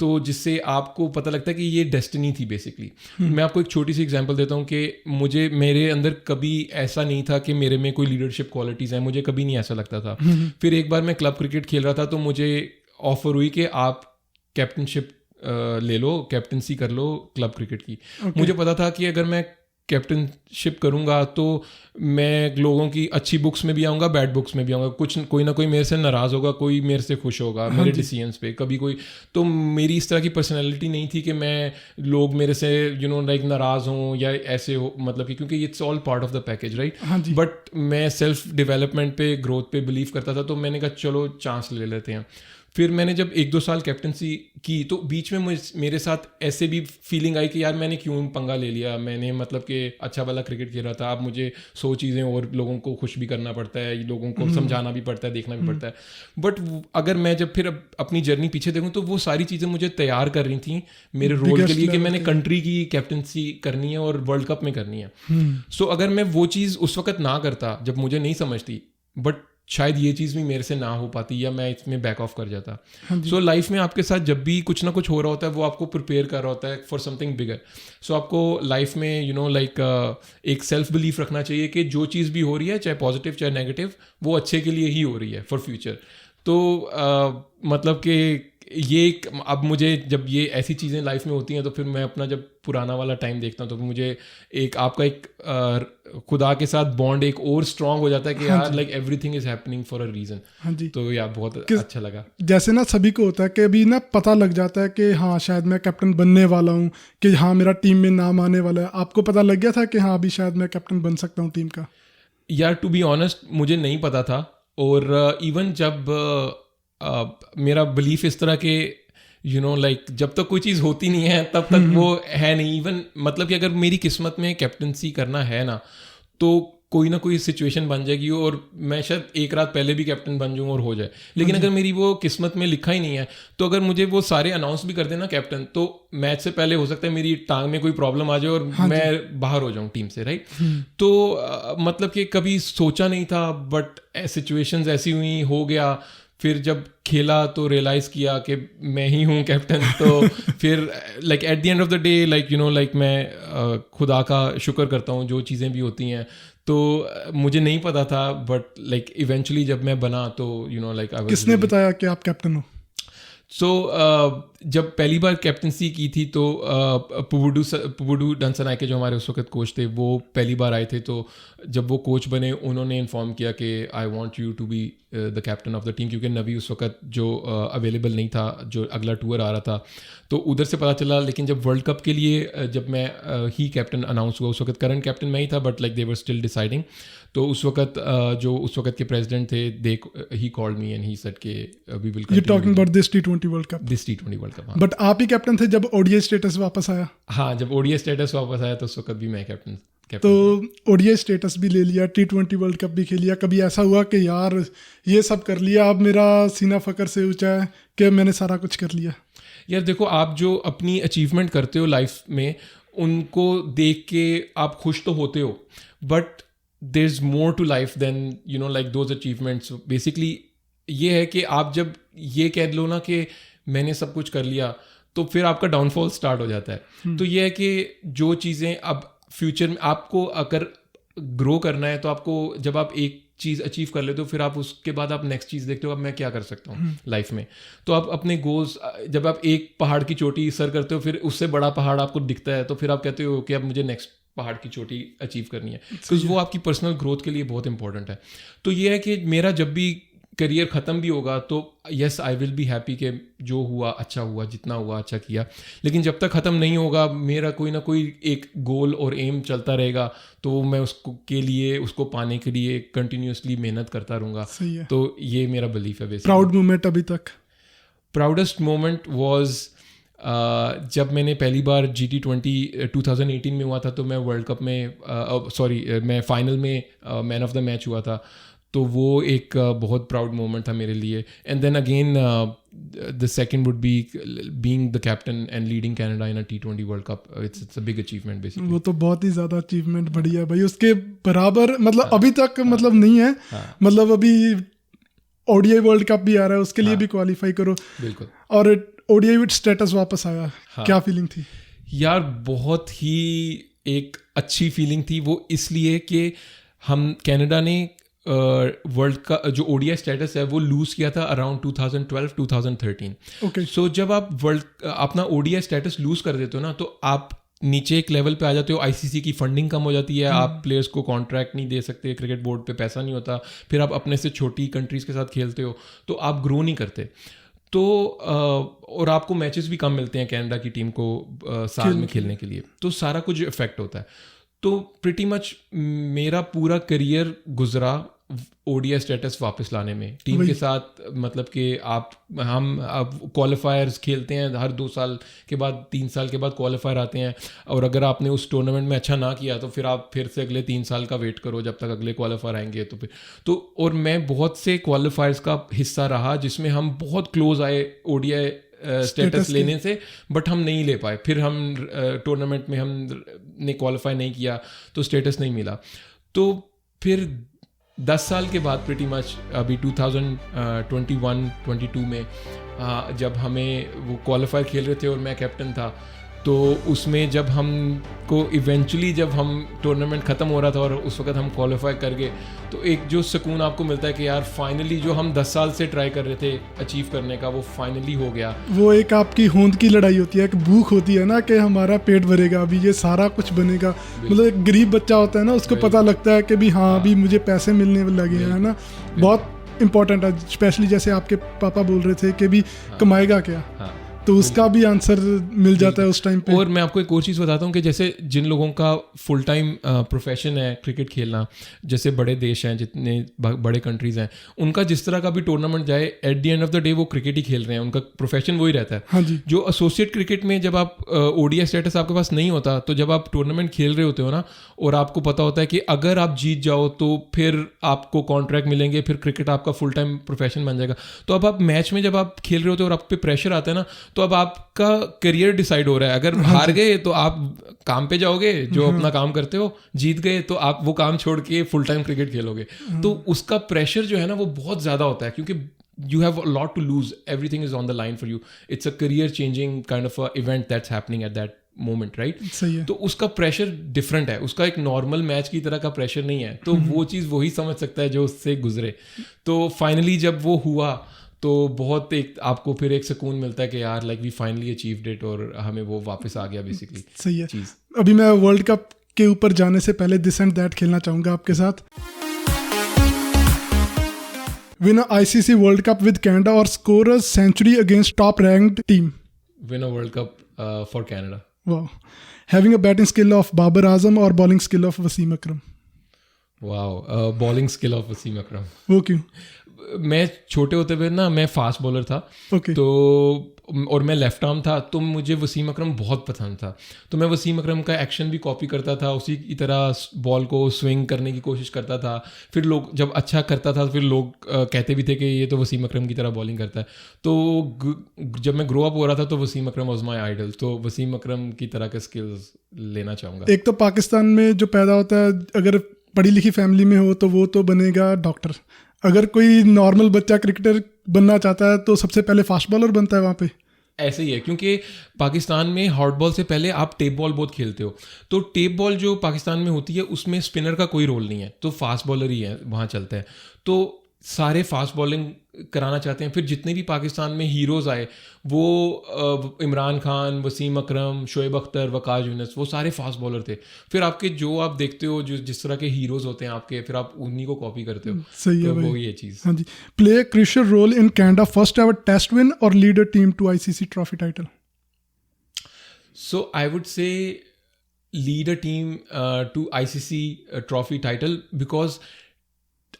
तो जिससे आपको पता लगता है कि ये डेस्टिनी थी बेसिकली। मैं आपको एक छोटी सी एग्जांपल देता हूँ कि मेरे अंदर कभी ऐसा नहीं था कि मेरे में कोई लीडरशिप क्वालिटीज़ हैं, मुझे कभी नहीं ऐसा लगता था। फिर एक बार मैं क्लब क्रिकेट खेल रहा था तो मुझे ऑफर हुई कि आप कैप्टनशिप ले लो, कैप्टनसी कर लो क्लब क्रिकेट की। मुझे पता था कि अगर मैं कैप्टनशिप करूंगा तो मैं लोगों की अच्छी बुक्स में भी आऊँगा, बैड बुक्स में भी आऊँगा, कोई ना कोई मेरे से नाराज़ होगा, कोई मेरे से खुश होगा मेरे डिसीजंस पे, कभी कोई। तो मेरी इस तरह की पर्सनैलिटी नहीं थी कि मैं लोग मेरे से लाइक नाराज़ हों या ऐसे हो, मतलब कि क्योंकि it's all part of the package, right. But मैं सेल्फ डेवलपमेंट पे, ग्रोथ पे बिलीव करता था, तो मैंने कहा चलो चांस ले लेते हैं। फिर मैंने जब 1-2 साल कैप्टनसी की तो बीच में मेरे साथ ऐसे भी फीलिंग आई कि यार मैंने क्यों पंगा ले लिया, मैंने मतलब कि अच्छा वाला क्रिकेट खेल रहा था, अब मुझे 100 चीज़ें और लोगों को खुश भी करना पड़ता है, लोगों को समझाना भी पड़ता है, देखना भी पड़ता है। बट अगर मैं जब फिर अपनी जर्नी पीछे देखूँ तो वो सारी चीज़ें मुझे तैयार कर रही थी मेरे रोल के लिए कि मैंने कंट्री की कैप्टनसी करनी है और वर्ल्ड कप में करनी है। सो अगर मैं वो चीज़ उस वक्त ना करता जब मुझे नहीं समझती, बट शायद ये चीज़ भी मेरे से ना हो पाती या मैं इसमें बैक ऑफ कर जाता। सो लाइफ में आपके साथ जब भी कुछ ना कुछ हो रहा होता है वो आपको प्रिपेयर कर रहा होता है फॉर समथिंग बिगर। सो आपको लाइफ में लाइक एक सेल्फ बिलीफ रखना चाहिए कि जो चीज़ भी हो रही है, चाहे पॉजिटिव चाहे नेगेटिव, वो अच्छे के लिए ही हो रही है फॉर फ्यूचर। तो मतलब कि ये अब मुझे जब ये ऐसी चीज़ें लाइफ में होती हैं तो फिर मैं अपना जब पुराना वाला टाइम देखता हूँ तो मुझे एक आपका एक खुदा के साथ बॉन्ड एक और स्ट्रांग हो जाता है कि यार like everything is happening for a reason. हाँ जी। तो यार बहुत अच्छा लगा। जैसे ना सभी को होता है कि अभी ना पता लग जाता है कि हाँ शायद मैं कैप्टन बनने वाला हूँ, कि हाँ मेरा टीम में नाम आने वाला है। आपको पता लग गया था कि हाँ अभी शायद मैं कैप्टन बन सकता हूँ टीम का? यार टू बी ऑनेस्ट मुझे नहीं पता था, और इवन जब मेरा बिलीफ इस तरह के यू नो लाइक जब तक कोई चीज़ होती नहीं है तब तक वो है नहीं। इवन मतलब कि अगर मेरी किस्मत में कैप्टनसी करना है ना तो कोई ना कोई सिचुएशन बन जाएगी और मैं शायद एक रात पहले भी कैप्टन बन जाऊँ और हो जाए। लेकिन अगर मेरी वो किस्मत में लिखा ही नहीं है तो अगर मुझे वो सारे अनाउंस भी कर देना कैप्टन, तो मैच से पहले हो सकता है मेरी टांग में कोई प्रॉब्लम आ जाए और मैं बाहर हो जाऊँ टीम से, राइट। तो मतलब कि कभी सोचा नहीं था, बट सिचुएशंस ऐसी हुई, हो गया। फिर जब खेला तो रियलाइज़ किया कि मैं ही हूँ कैप्टन। तो फिर like eight the end of the day like you know like मैं खुदा का शुक्र करता हूँ जो चीज़ें भी होती हैं। तो मुझे नहीं पता था, बट लाइक इवेंचुअली जब मैं बना तो यू नो लाइक किसने बताया कि आप कैप्टन हो? सो जब पहली बार कैप्टनसी की थी तो पुवुडू डंसनायके जो हमारे उस वक्त कोच थे वो पहली बार आए थे। तो जब वो कोच बने उन्होंने इन्फॉर्म किया कि I want you to be the captain of the team, क्योंकि नवी उस वक्त जो अवेलेबल नहीं था, जो अगला टूर आ रहा था। तो उधर से पता चला। लेकिन जब वर्ल्ड कप के लिए जब मैं ही कैप्टन अनाउंस हुआ, उस वक्त करंट कैप्टन मैं ही था, but like they were still deciding. तो उस वक्त जो उस वक्त के प्रेसिडेंट थे, they he called me and he said के we will you talking about this T20 world cup? This T20 world cup. But आप ही कैप्टन थे जब ओडीआई स्टेटस वापस आया? हाँ, जब ओडीआई स्टेटस वापस आया तो उस वक्त भी मैं कैप्टन। तो ओडीआई स्टेटस भी ले लिया, T20 वर्ल्ड कप भी खेल लिया, कभी ऐसा हुआ कि यार ये सब कर लिया, अब मेरा सीना फकर से ऊंचा है कि मैंने सारा कुछ कर लिया? यार देखो, आप जो अपनी अचीवमेंट करते हो लाइफ में उनको देख के आप खुश तो होते हो, but there is more to life than you know like those achievements. Basically ये है कि आप जब ये कह लो ना कि मैंने सब कुछ कर लिया, तो फिर आपका डाउनफॉल स्टार्ट हो जाता है। तो ये है कि जो चीज़ें अब फ्यूचर में आपको अगर ग्रो करना है, तो आपको जब आप एक चीज़ अचीव कर लेते हो, फिर आप उसके बाद आप नेक्स्ट चीज़ देखते हो, अब मैं क्या कर सकता हूँ लाइफ में। तो आप अपने गोल्स, जब आप एक पहाड़ की चोटी सर करते हो, फिर उससे बड़ा पहाड़ आपको दिखता है, तो फिर आप कहते हो कि अब मुझे नेक्स्ट पहाड़ की चोटी अचीव करनी है, क्योंकि वो आपकी पर्सनल ग्रोथ के लिए बहुत इंपॉर्टेंट है। तो ये है कि मेरा जब भी करियर ख़त्म भी होगा तो yes I will be happy कि जो हुआ अच्छा हुआ, जितना हुआ अच्छा किया। लेकिन जब तक ख़त्म नहीं होगा, मेरा कोई ना कोई एक गोल और एम चलता रहेगा, तो मैं उसको के लिए, उसको पाने के लिए कंटिन्यूसली मेहनत करता रहूँगा। तो ये मेरा बिलीफ है बेसिकली। प्राउड मोमेंट अभी तक? प्राउडेस्ट मोमेंट वाज जब मैंने पहली बार GT20 2018 में हुआ था, तो मैं वर्ल्ड कप में मैं फाइनल में मैन ऑफ द मैच हुआ था। तो वो एक बहुत प्राउड मोमेंट था मेरे लिए। And then again the second would be being the captain and leading Canada in a T20 world cup. It's a big achievement basically. वो तो बहुत ही ज़्यादा अचीवमेंट, बढ़िया भाई। उसके बराबर मतलब अभी तक मतलब नहीं है। मतलब अभी ओडीआई वर्ल्ड कप भी आ रहा है, उसके लिए भी क्वालिफाई करो। बिल्कुल। और ओडीआई विद स्टेटस वापस आया, क्या फीलिंग थी? यार बहुत ही एक अच्छी फीलिंग थी वो, इसलिए कि हम कनाडा ने वर्ल्ड का जो ओडीआई स्टेटस है वो लूज किया था अराउंड 2012-2013। ओके। सो जब आप अपना ओडीआई स्टेटस लूज कर देते हो ना, तो आप नीचे एक लेवल पे आ जाते हो। आईसीसी की फंडिंग कम हो जाती है, आप प्लेयर्स को कॉन्ट्रैक्ट नहीं दे सकते, क्रिकेट बोर्ड पे पैसा नहीं होता, फिर आप अपने से छोटी कंट्रीज के साथ खेलते हो, तो आप ग्रो नहीं करते। तो और आपको मैचेस भी कम मिलते हैं कनाडा की टीम को साल में खेलने के लिए, तो सारा कुछ इफेक्ट होता है। तो प्रिटी मच मेरा पूरा करियर गुजरा ओडीआई स्टेटस वापस लाने में टीम के साथ। मतलब कि हम क्वालिफायर्स खेलते हैं हर 2 साल के बाद, 3 साल के बाद क्वालिफायर आते हैं, और अगर आपने उस टूर्नामेंट में अच्छा ना किया तो फिर आप फिर से अगले 3 साल का वेट करो जब तक अगले क्वालिफायर आएंगे। तो फिर तो और मैं बहुत से क्वालिफायर्स का हिस्सा रहा जिसमें हम बहुत क्लोज आए ओडीआई स्टेटस लेने से, बट हम नहीं ले पाए। फिर हम टूर्नामेंट में हमने क्वालिफाई नहीं किया तो स्टेटस नहीं मिला। तो फिर 10 साल के बाद प्रिटी मच अभी 2021-22 में जब हमें वो क्वालिफायर खेल रहे थे और मैं कैप्टन था, तो उसमें जब हमको इवेंचुअली जब हम टूर्नामेंट ख़त्म हो रहा था और उस वक्त हम क्वालिफाई कर गए, तो एक जो सुकून आपको मिलता है कि यार फाइनली जो हम 10 साल से ट्राई कर रहे थे अचीव करने का, वो फाइनली हो गया। वो एक आपकी होंद की लड़ाई होती है, एक भूख होती है ना कि हमारा पेट भरेगा, अभी ये सारा कुछ बनेगा। मतलब एक गरीब बच्चा होता है ना, उसको पता लगता है कि भी हाँ अभी मुझे पैसे मिलने लगे हैं ना। बहुत इंपॉर्टेंट है, स्पेशली जैसे आपके पापा बोल रहे थे कि भी कमाएगा क्या। तो उसका भी आंसर मिल जाता है उस टाइम पे। और मैं आपको एक और चीज़ बताता हूँ कि जैसे जिन लोगों का फुल टाइम प्रोफेशन है क्रिकेट खेलना, जैसे बड़े देश हैं, जितने बड़े कंट्रीज़ हैं, उनका जिस तरह का भी टूर्नामेंट जाए, eight the end of the day वो क्रिकेट ही खेल रहे हैं, उनका प्रोफेशन वही रहता है। हाँ जी। जो एसोसिएट क्रिकेट में जब आप ओडीआई स्टेटस आपके पास नहीं होता, तो जब आप टूर्नामेंट खेल रहे होते हो ना, और आपको पता होता है कि अगर आप जीत जाओ तो फिर आपको कॉन्ट्रैक्ट मिलेंगे, फिर क्रिकेट आपका फुल टाइम प्रोफेशन बन जाएगा। तो अब आप मैच में जब आप खेल रहे होते हो और आप पे प्रेशर आता है ना, तो अब आपका करियर डिसाइड हो रहा है। अगर हार गए तो आप काम पे जाओगे, जो अपना काम करते हो, जीत गए तो आप वो काम छोड़ के फुल टाइम क्रिकेट खेलोगे। तो उसका प्रेशर जो है ना वो बहुत ज़्यादा होता है, क्योंकि you have a lot to lose, everything is on the line for you, it's a career changing kind of a event that's happening at that moment, right? सही है। तो उसका प्रेशर डिफरेंट है, उसका एक नॉर्मल मैच की तरह का प्रेशर नहीं है। तो वो चीज़ वही समझ सकता है जो उससे गुजरे। तो फाइनली जब वो हुआ तो बहुत एक आपको फिर एक सुकून मिलता है कि यार like we finally achieved it, और हमें वो वापस आ गया बेसिकली। सही है। चीज़ अभी मैं वर्ल्ड कप के ऊपर जाने से पहले दिस एंड दैट खेलना चाहूँगा आपके साथ। Win a ICC World Cup with Canada or score a century against top ranked team? Win a World Cup for Canada. Wow. Having a batting skill of Babar Azam or bowling skill of Wasim Akram? Wow. Bowling skill of Wasim Akram. वो क्यों? मैं छोटे होते हुए ना, मैं फास्ट बॉलर था। Okay. तो और मैं लेफ्ट आर्म था, तो मुझे वसीम अकरम बहुत पसंद था। तो मैं वसीम अकरम का एक्शन भी कॉपी करता था, उसी की तरह बॉल को स्विंग करने की कोशिश करता था। फिर लोग जब अच्छा करता था फिर लोग कहते भी थे कि ये तो वसीम अकरम की तरह बॉलिंग करता है। तो जब मैं ग्रो अप हो रहा था तो वसीम अकरम वाज माय आइडल, तो वसीम अकरम की तरह के स्किल्स लेना चाहूँगा। एक तो पाकिस्तान में जो पैदा होता है, अगर पढ़ी लिखी फैमिली में हो तो वो तो बनेगा डॉक्टर। अगर कोई नॉर्मल बच्चा क्रिकेटर बनना चाहता है तो सबसे पहले फास्ट बॉलर बनता है वहाँ पे। ऐसे ही है, क्योंकि पाकिस्तान में हॉट बॉल से पहले आप टेप बॉल बहुत खेलते हो। तो टेप बॉल जो पाकिस्तान में होती है उसमें स्पिनर का कोई रोल नहीं है, तो फास्ट बॉलर ही है वहाँ चलता है। तो सारे फास्ट बॉलिंग कराना चाहते हैं। फिर जितने भी पाकिस्तान में हीरोज़ आए, वो इमरान खान, वसीम अकरम, शोएब अख्तर, वकास यूनिस, वो सारे फास्ट बॉलर थे। फिर आपके जो आप देखते हो जो जिस तरह के हीरोज़ होते हैं आपके, फिर आप उन्हीं को कॉपी करते हो। सही है तो भाई। वो ये चीज़। हाँ जी। Play crucial role in Canada first ever test win और lead a team to ICC trophy title? So I would say lead a team to ICC trophy title, because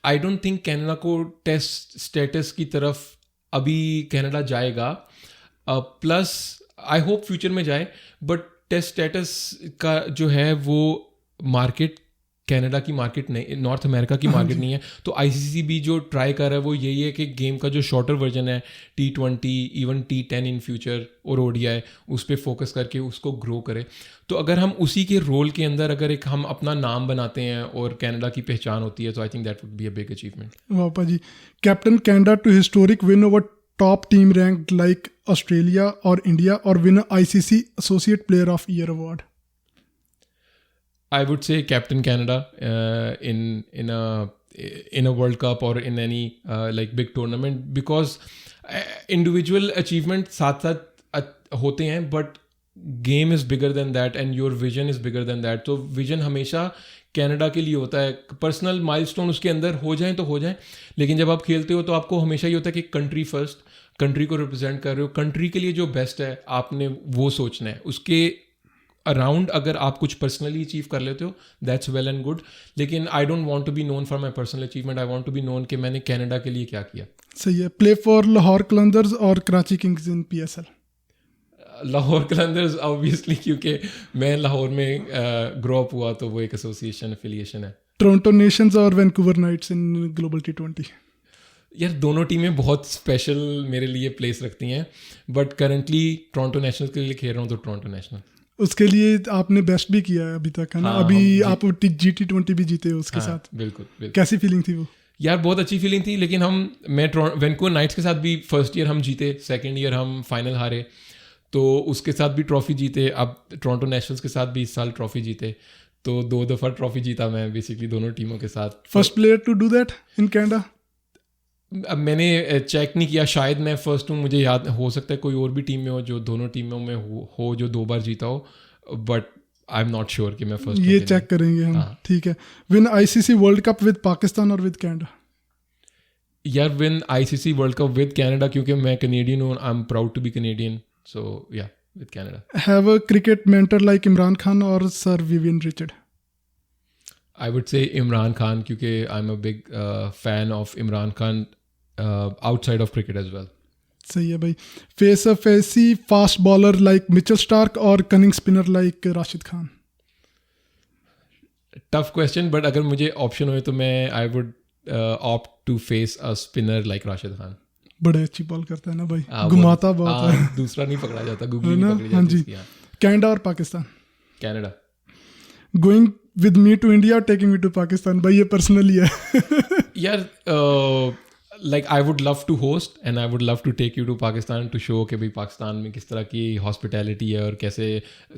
I don't think Canada को टेस्ट स्टेटस की तरफ अभी कनाडा जाएगा। प्लस आई होप फ्यूचर में जाए, बट टेस्ट स्टेटस का जो है वो मार्केट कनाडा की मार्केट नहीं, नॉर्थ अमेरिका की मार्केट नहीं है। तो आईसीसी भी जो ट्राई कर रहा है वो यही है कि गेम का जो शॉर्टर वर्जन है, T20, even T10 in future और ODI, उस पर फोकस करके उसको ग्रो करे। तो अगर हम उसी के रोल के अंदर अगर एक हम अपना नाम बनाते हैं और कनाडा की पहचान होती है, तो I think that would be a big achievement. वाह जी। Captain Canada to historic win over top team ranked like Australia और इंडिया, और win ICC associate player of year award? I would say Captain Canada in a World Cup or in any like big tournament, because individual achievement साथ साथ होते हैं, but game is bigger than that and your vision is bigger than that. तो vision हमेशा कनाडा के लिए होता है। पर्सनल माइलस्टोन उसके अंदर हो जाएं तो हो जाएं, लेकिन जब आप खेलते हो तो आपको हमेशा ये होता है कि कंट्री फर्स्ट, कंट्री को रिप्रेजेंट कर रहे हो, कंट्री के लिए जो बेस्ट है आपने वो सोचना है। उसके अराउंड अगर आप कुछ पर्सनली अचीव कर लेते हो, दैट्स वेल एंड गुड, लेकिन I don't want to be known for my personal achievement, I want to be known कि मैंने कनाडा के लिए क्या किया। सही है। प्ले फॉर लाहौर कलंदर्स और Karachi kings in PSL? Lahore Qalandars obviously, क्योंकि मैं लाहौर में ग्रो अप हुआ, तो वो एक एसोसिएशन एफिलिएशन है। टोरंटो नेशंस और Vancouver Knights in global T20? यार दोनों टीमें बहुत स्पेशल मेरे लिए प्लेस रखती हैं, बट करंटली टोरंटो नेशनल के लिए खेल रहा हूँ, तो टोरंटो नेशनल। उसके लिए आपने बेस्ट भी किया है अभी तक, है ना? हाँ, अभी आप G20 भी जीते हो उसके साथ। बिल्कुल। कैसी फीलिंग थी वो? यार बहुत अच्छी फीलिंग थी, लेकिन मैं वैंकूवर नाइट्स के साथ भी फर्स्ट ईयर हम जीते, सेकंड ईयर हम फाइनल हारे, तो उसके साथ भी ट्रॉफी जीते। अब टोरंटो नेशनल्स के साथ भी इस साल ट्रॉफी जीते, तो 2 दफ़ा ट्रॉफी जीता मैं बेसिकली दोनों टीमों के साथ। First player to do that in Canada? अब मैंने चेक नहीं किया, शायद मैं फर्स्ट हूँ, मुझे याद हो सकता है कोई और भी टीम में हो जो दोनों टीमों में हो जो 2 बार जीता हो, but I am not sure कि मैं फर्स्ट। ये चेक करेंगे हम। हाँ। ठीक है। Win ICC world cup with Pakistan और विद कनाडा? यार win ICC world cup with Canada, क्योंकि मैं कनेडियन हूँ, I am proud to be Canadian, So yeah, with Canada. Have a cricket mentor like Imran Khan or Sir Vivian Richard? I would say Imran Khan क्योंकि I'm a big fan of Imran Khan outside of cricket as well. सही है भाई. Face a facey fast bowler like Mitchell Stark or cunning spinner like Rashid Khan? Tough question, but अगर मुझे option हो तो मैं I would opt to face a spinner like Rashid Khan. बड़े अच्छी बॉल करता है ना भाई, घुमाता बहुत है. दूसरा नहीं पकड़ा जाता, गुगली ना. नहीं पकड़ी हाँ जाती जी. इसकी, हाँ. कनाडा और Pakistan? Canada. Going with me to India or taking me to Pakistan? भाई ये पर्सनली है. यार like I would love to host and I would love to take you to Pakistan to show कि भाई पाकिस्तान में किस तरह की हॉस्पिटैलिटी है और कैसे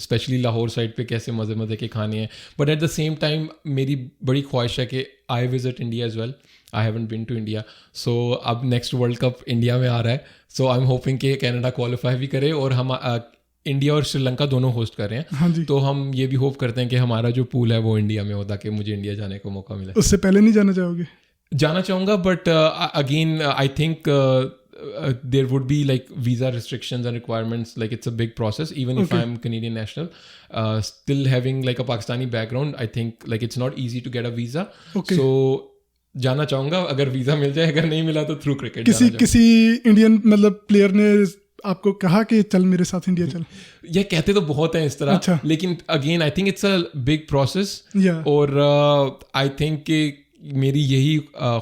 स्पेशली लाहौर साइड पे कैसे मज़े मज़े के खाने हैं. But at the same time मेरी बड़ी ख्वाहिश है कि I visit India as well. I haven't been to India. So अब नेक्स्ट वर्ल्ड कप इंडिया में आ रहा है. सो आई एम होपिंग कि कनाडा क्वालिफाई भी करे और हम इंडिया और श्रीलंका दोनों होस्ट कर रहे हैं. हाँ जी. तो हम ये भी होप करते हैं कि हमारा जो पूल है वो इंडिया में हो ताकि मुझे इंडिया जाने का मौका मिले. उससे पहले नहीं जाना चाहोगे? जाना चाहूँगा but again I think there would be like visa restrictions and requirements. Like it's a big process even if I'm Canadian national, still having like a Pakistani background. I think like it's not easy to get a visa. So जाना चाहूँगा अगर वीज़ा मिल जाए, अगर नहीं मिला तो थ्रू क्रिकेट. किसी इंडियन मतलब प्लेयर ने आपको कहा कि चल मेरे साथ इंडिया चल? ये कहते तो बहुत हैं इस तरह. अच्छा. लेकिन again I think it's a big process. और आई थिंक कि मेरी यही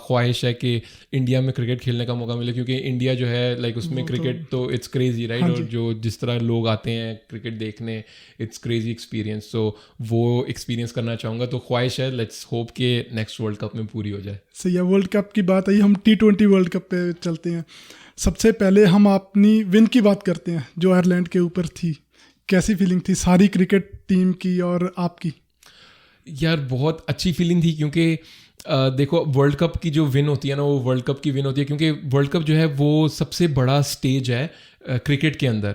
ख्वाहिश है कि इंडिया में क्रिकेट खेलने का मौका मिले क्योंकि इंडिया जो है लाइक उसमें क्रिकेट तो इट्स क्रेजी राइट. और जो जिस तरह लोग आते हैं क्रिकेट देखने, इट्स क्रेजी एक्सपीरियंस. सो वो एक्सपीरियंस करना चाहूँगा. तो ख्वाहिश है, लेट्स होप कि नेक्स्ट वर्ल्ड कप में पूरी हो जाए. सही है. वर्ल्ड कप की बात आई, हम T20 वर्ल्ड कप पे चलते हैं. सबसे पहले हम अपनी विन की बात करते हैं जो आयरलैंड के ऊपर थी. कैसी फीलिंग थी सारी क्रिकेट टीम की और आपकी? यार बहुत अच्छी फीलिंग थी क्योंकि देखो वर्ल्ड कप की जो विन होती है ना, वो वर्ल्ड कप की विन होती है क्योंकि वर्ल्ड कप जो है वो सबसे बड़ा स्टेज है क्रिकेट के अंदर.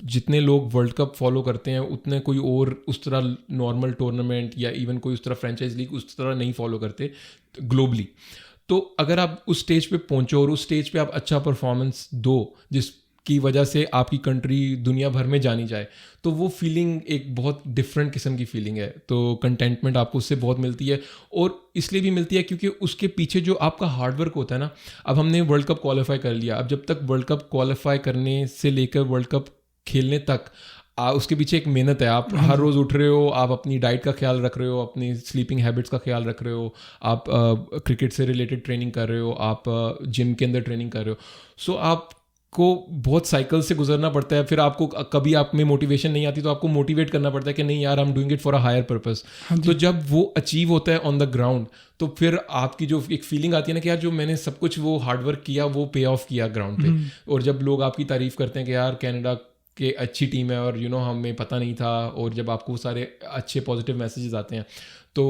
जितने लोग वर्ल्ड कप फॉलो करते हैं उतने कोई और उस तरह नॉर्मल टूर्नामेंट या इवन कोई उस तरह फ्रेंचाइज लीग उस तरह नहीं फॉलो करते ग्लोबली. तो अगर आप उस स्टेज पे पहुंचो और उस स्टेज पे आप अच्छा परफॉर्मेंस दो जिसकी वजह से आपकी कंट्री दुनिया भर में जानी जाए, तो वो फीलिंग एक बहुत डिफरेंट किस्म की फीलिंग है. तो कंटेंटमेंट आपको उससे बहुत मिलती है और इसलिए भी मिलती है क्योंकि उसके पीछे जो आपका हार्डवर्क होता है ना. अब हमने वर्ल्ड कप क्वालिफाई कर लिया, अब जब तक वर्ल्ड कप क्वालिफाई करने से लेकर वर्ल्ड कप खेलने तक उसके पीछे एक मेहनत है. आप हर रोज़ उठ रहे हो, आप अपनी डाइट का ख्याल रख रहे हो, अपनी स्लीपिंग हैबिट्स का ख्याल रख रहे हो, आप क्रिकेट से रिलेटेड ट्रेनिंग कर रहे हो, आप जिम के अंदर ट्रेनिंग कर रहे हो. सो आपको बहुत साइकिल से गुजरना पड़ता है. फिर आपको कभी आप में मोटिवेशन नहीं आती तो आपको मोटिवेट करना पड़ता है कि नहीं यार, I am doing it for a higher purpose. तो जब वो अचीव होता है ऑन द ग्राउंड तो फिर आपकी जो एक फीलिंग आती है ना कि यार जो मैंने सब कुछ वो हार्डवर्क किया वो पे ऑफ किया ग्राउंड पे. और जब लोग आपकी तारीफ करते हैं कि यार कनाडा कि अच्छी टीम है और हमें पता नहीं था, और जब आपको सारे अच्छे पॉजिटिव मैसेजेस आते हैं तो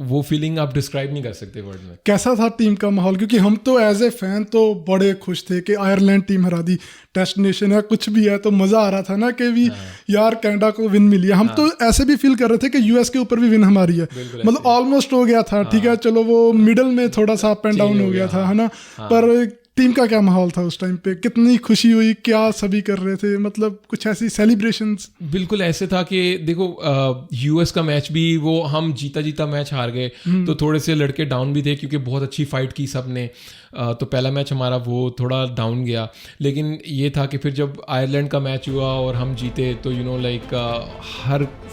वो फीलिंग आप डिस्क्राइब नहीं कर सकते वर्ड में. कैसा था टीम का माहौल? क्योंकि हम तो एज ए फैन तो बड़े खुश थे कि आयरलैंड टीम हरा दी, टेस्ट नेशन है कुछ भी है, तो मज़ा आ रहा था ना कि भी यार कनाडा को विन मिली है. हम तो ऐसे भी फील कर रहे थे कि यूएस के ऊपर भी विन हमारी है, मतलब ऑलमोस्ट हो गया था. ठीक है चलो वो मिडल में थोड़ा सा अप एंड डाउन हो गया था, है ना. पर टीम का क्या माहौल था उस टाइम पे? कितनी खुशी हुई, क्या सभी कर रहे थे, मतलब कुछ ऐसी सेलिब्रेशंस? बिल्कुल ऐसे था कि देखो यूएस का मैच भी वो हम जीता मैच हार गए तो थोड़े से लड़के डाउन भी थे क्योंकि बहुत अच्छी फाइट की सब ने. तो पहला मैच हमारा वो थोड़ा डाउन गया. लेकिन ये था कि फिर जब आयरलैंड का मैच हुआ और हम जीते तो लाइक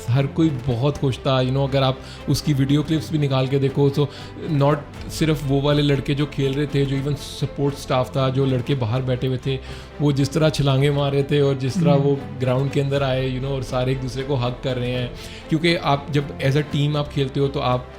हर कोई बहुत खुश था. अगर आप उसकी वीडियो क्लिप्स भी निकाल के देखो तो नॉट सिर्फ वो वाले लड़के जो खेल रहे थे, जो इवन सपोर्ट स्टाफ था, जो लड़के बाहर बैठे हुए थे, वो जिस तरह छलांगे मार रहे थे और जिस तरह वो ग्राउंड के अंदर आए और सारे एक दूसरे को हग कर रहे हैं. क्योंकि आप जब एज अ टीम आप खेलते हो तो आप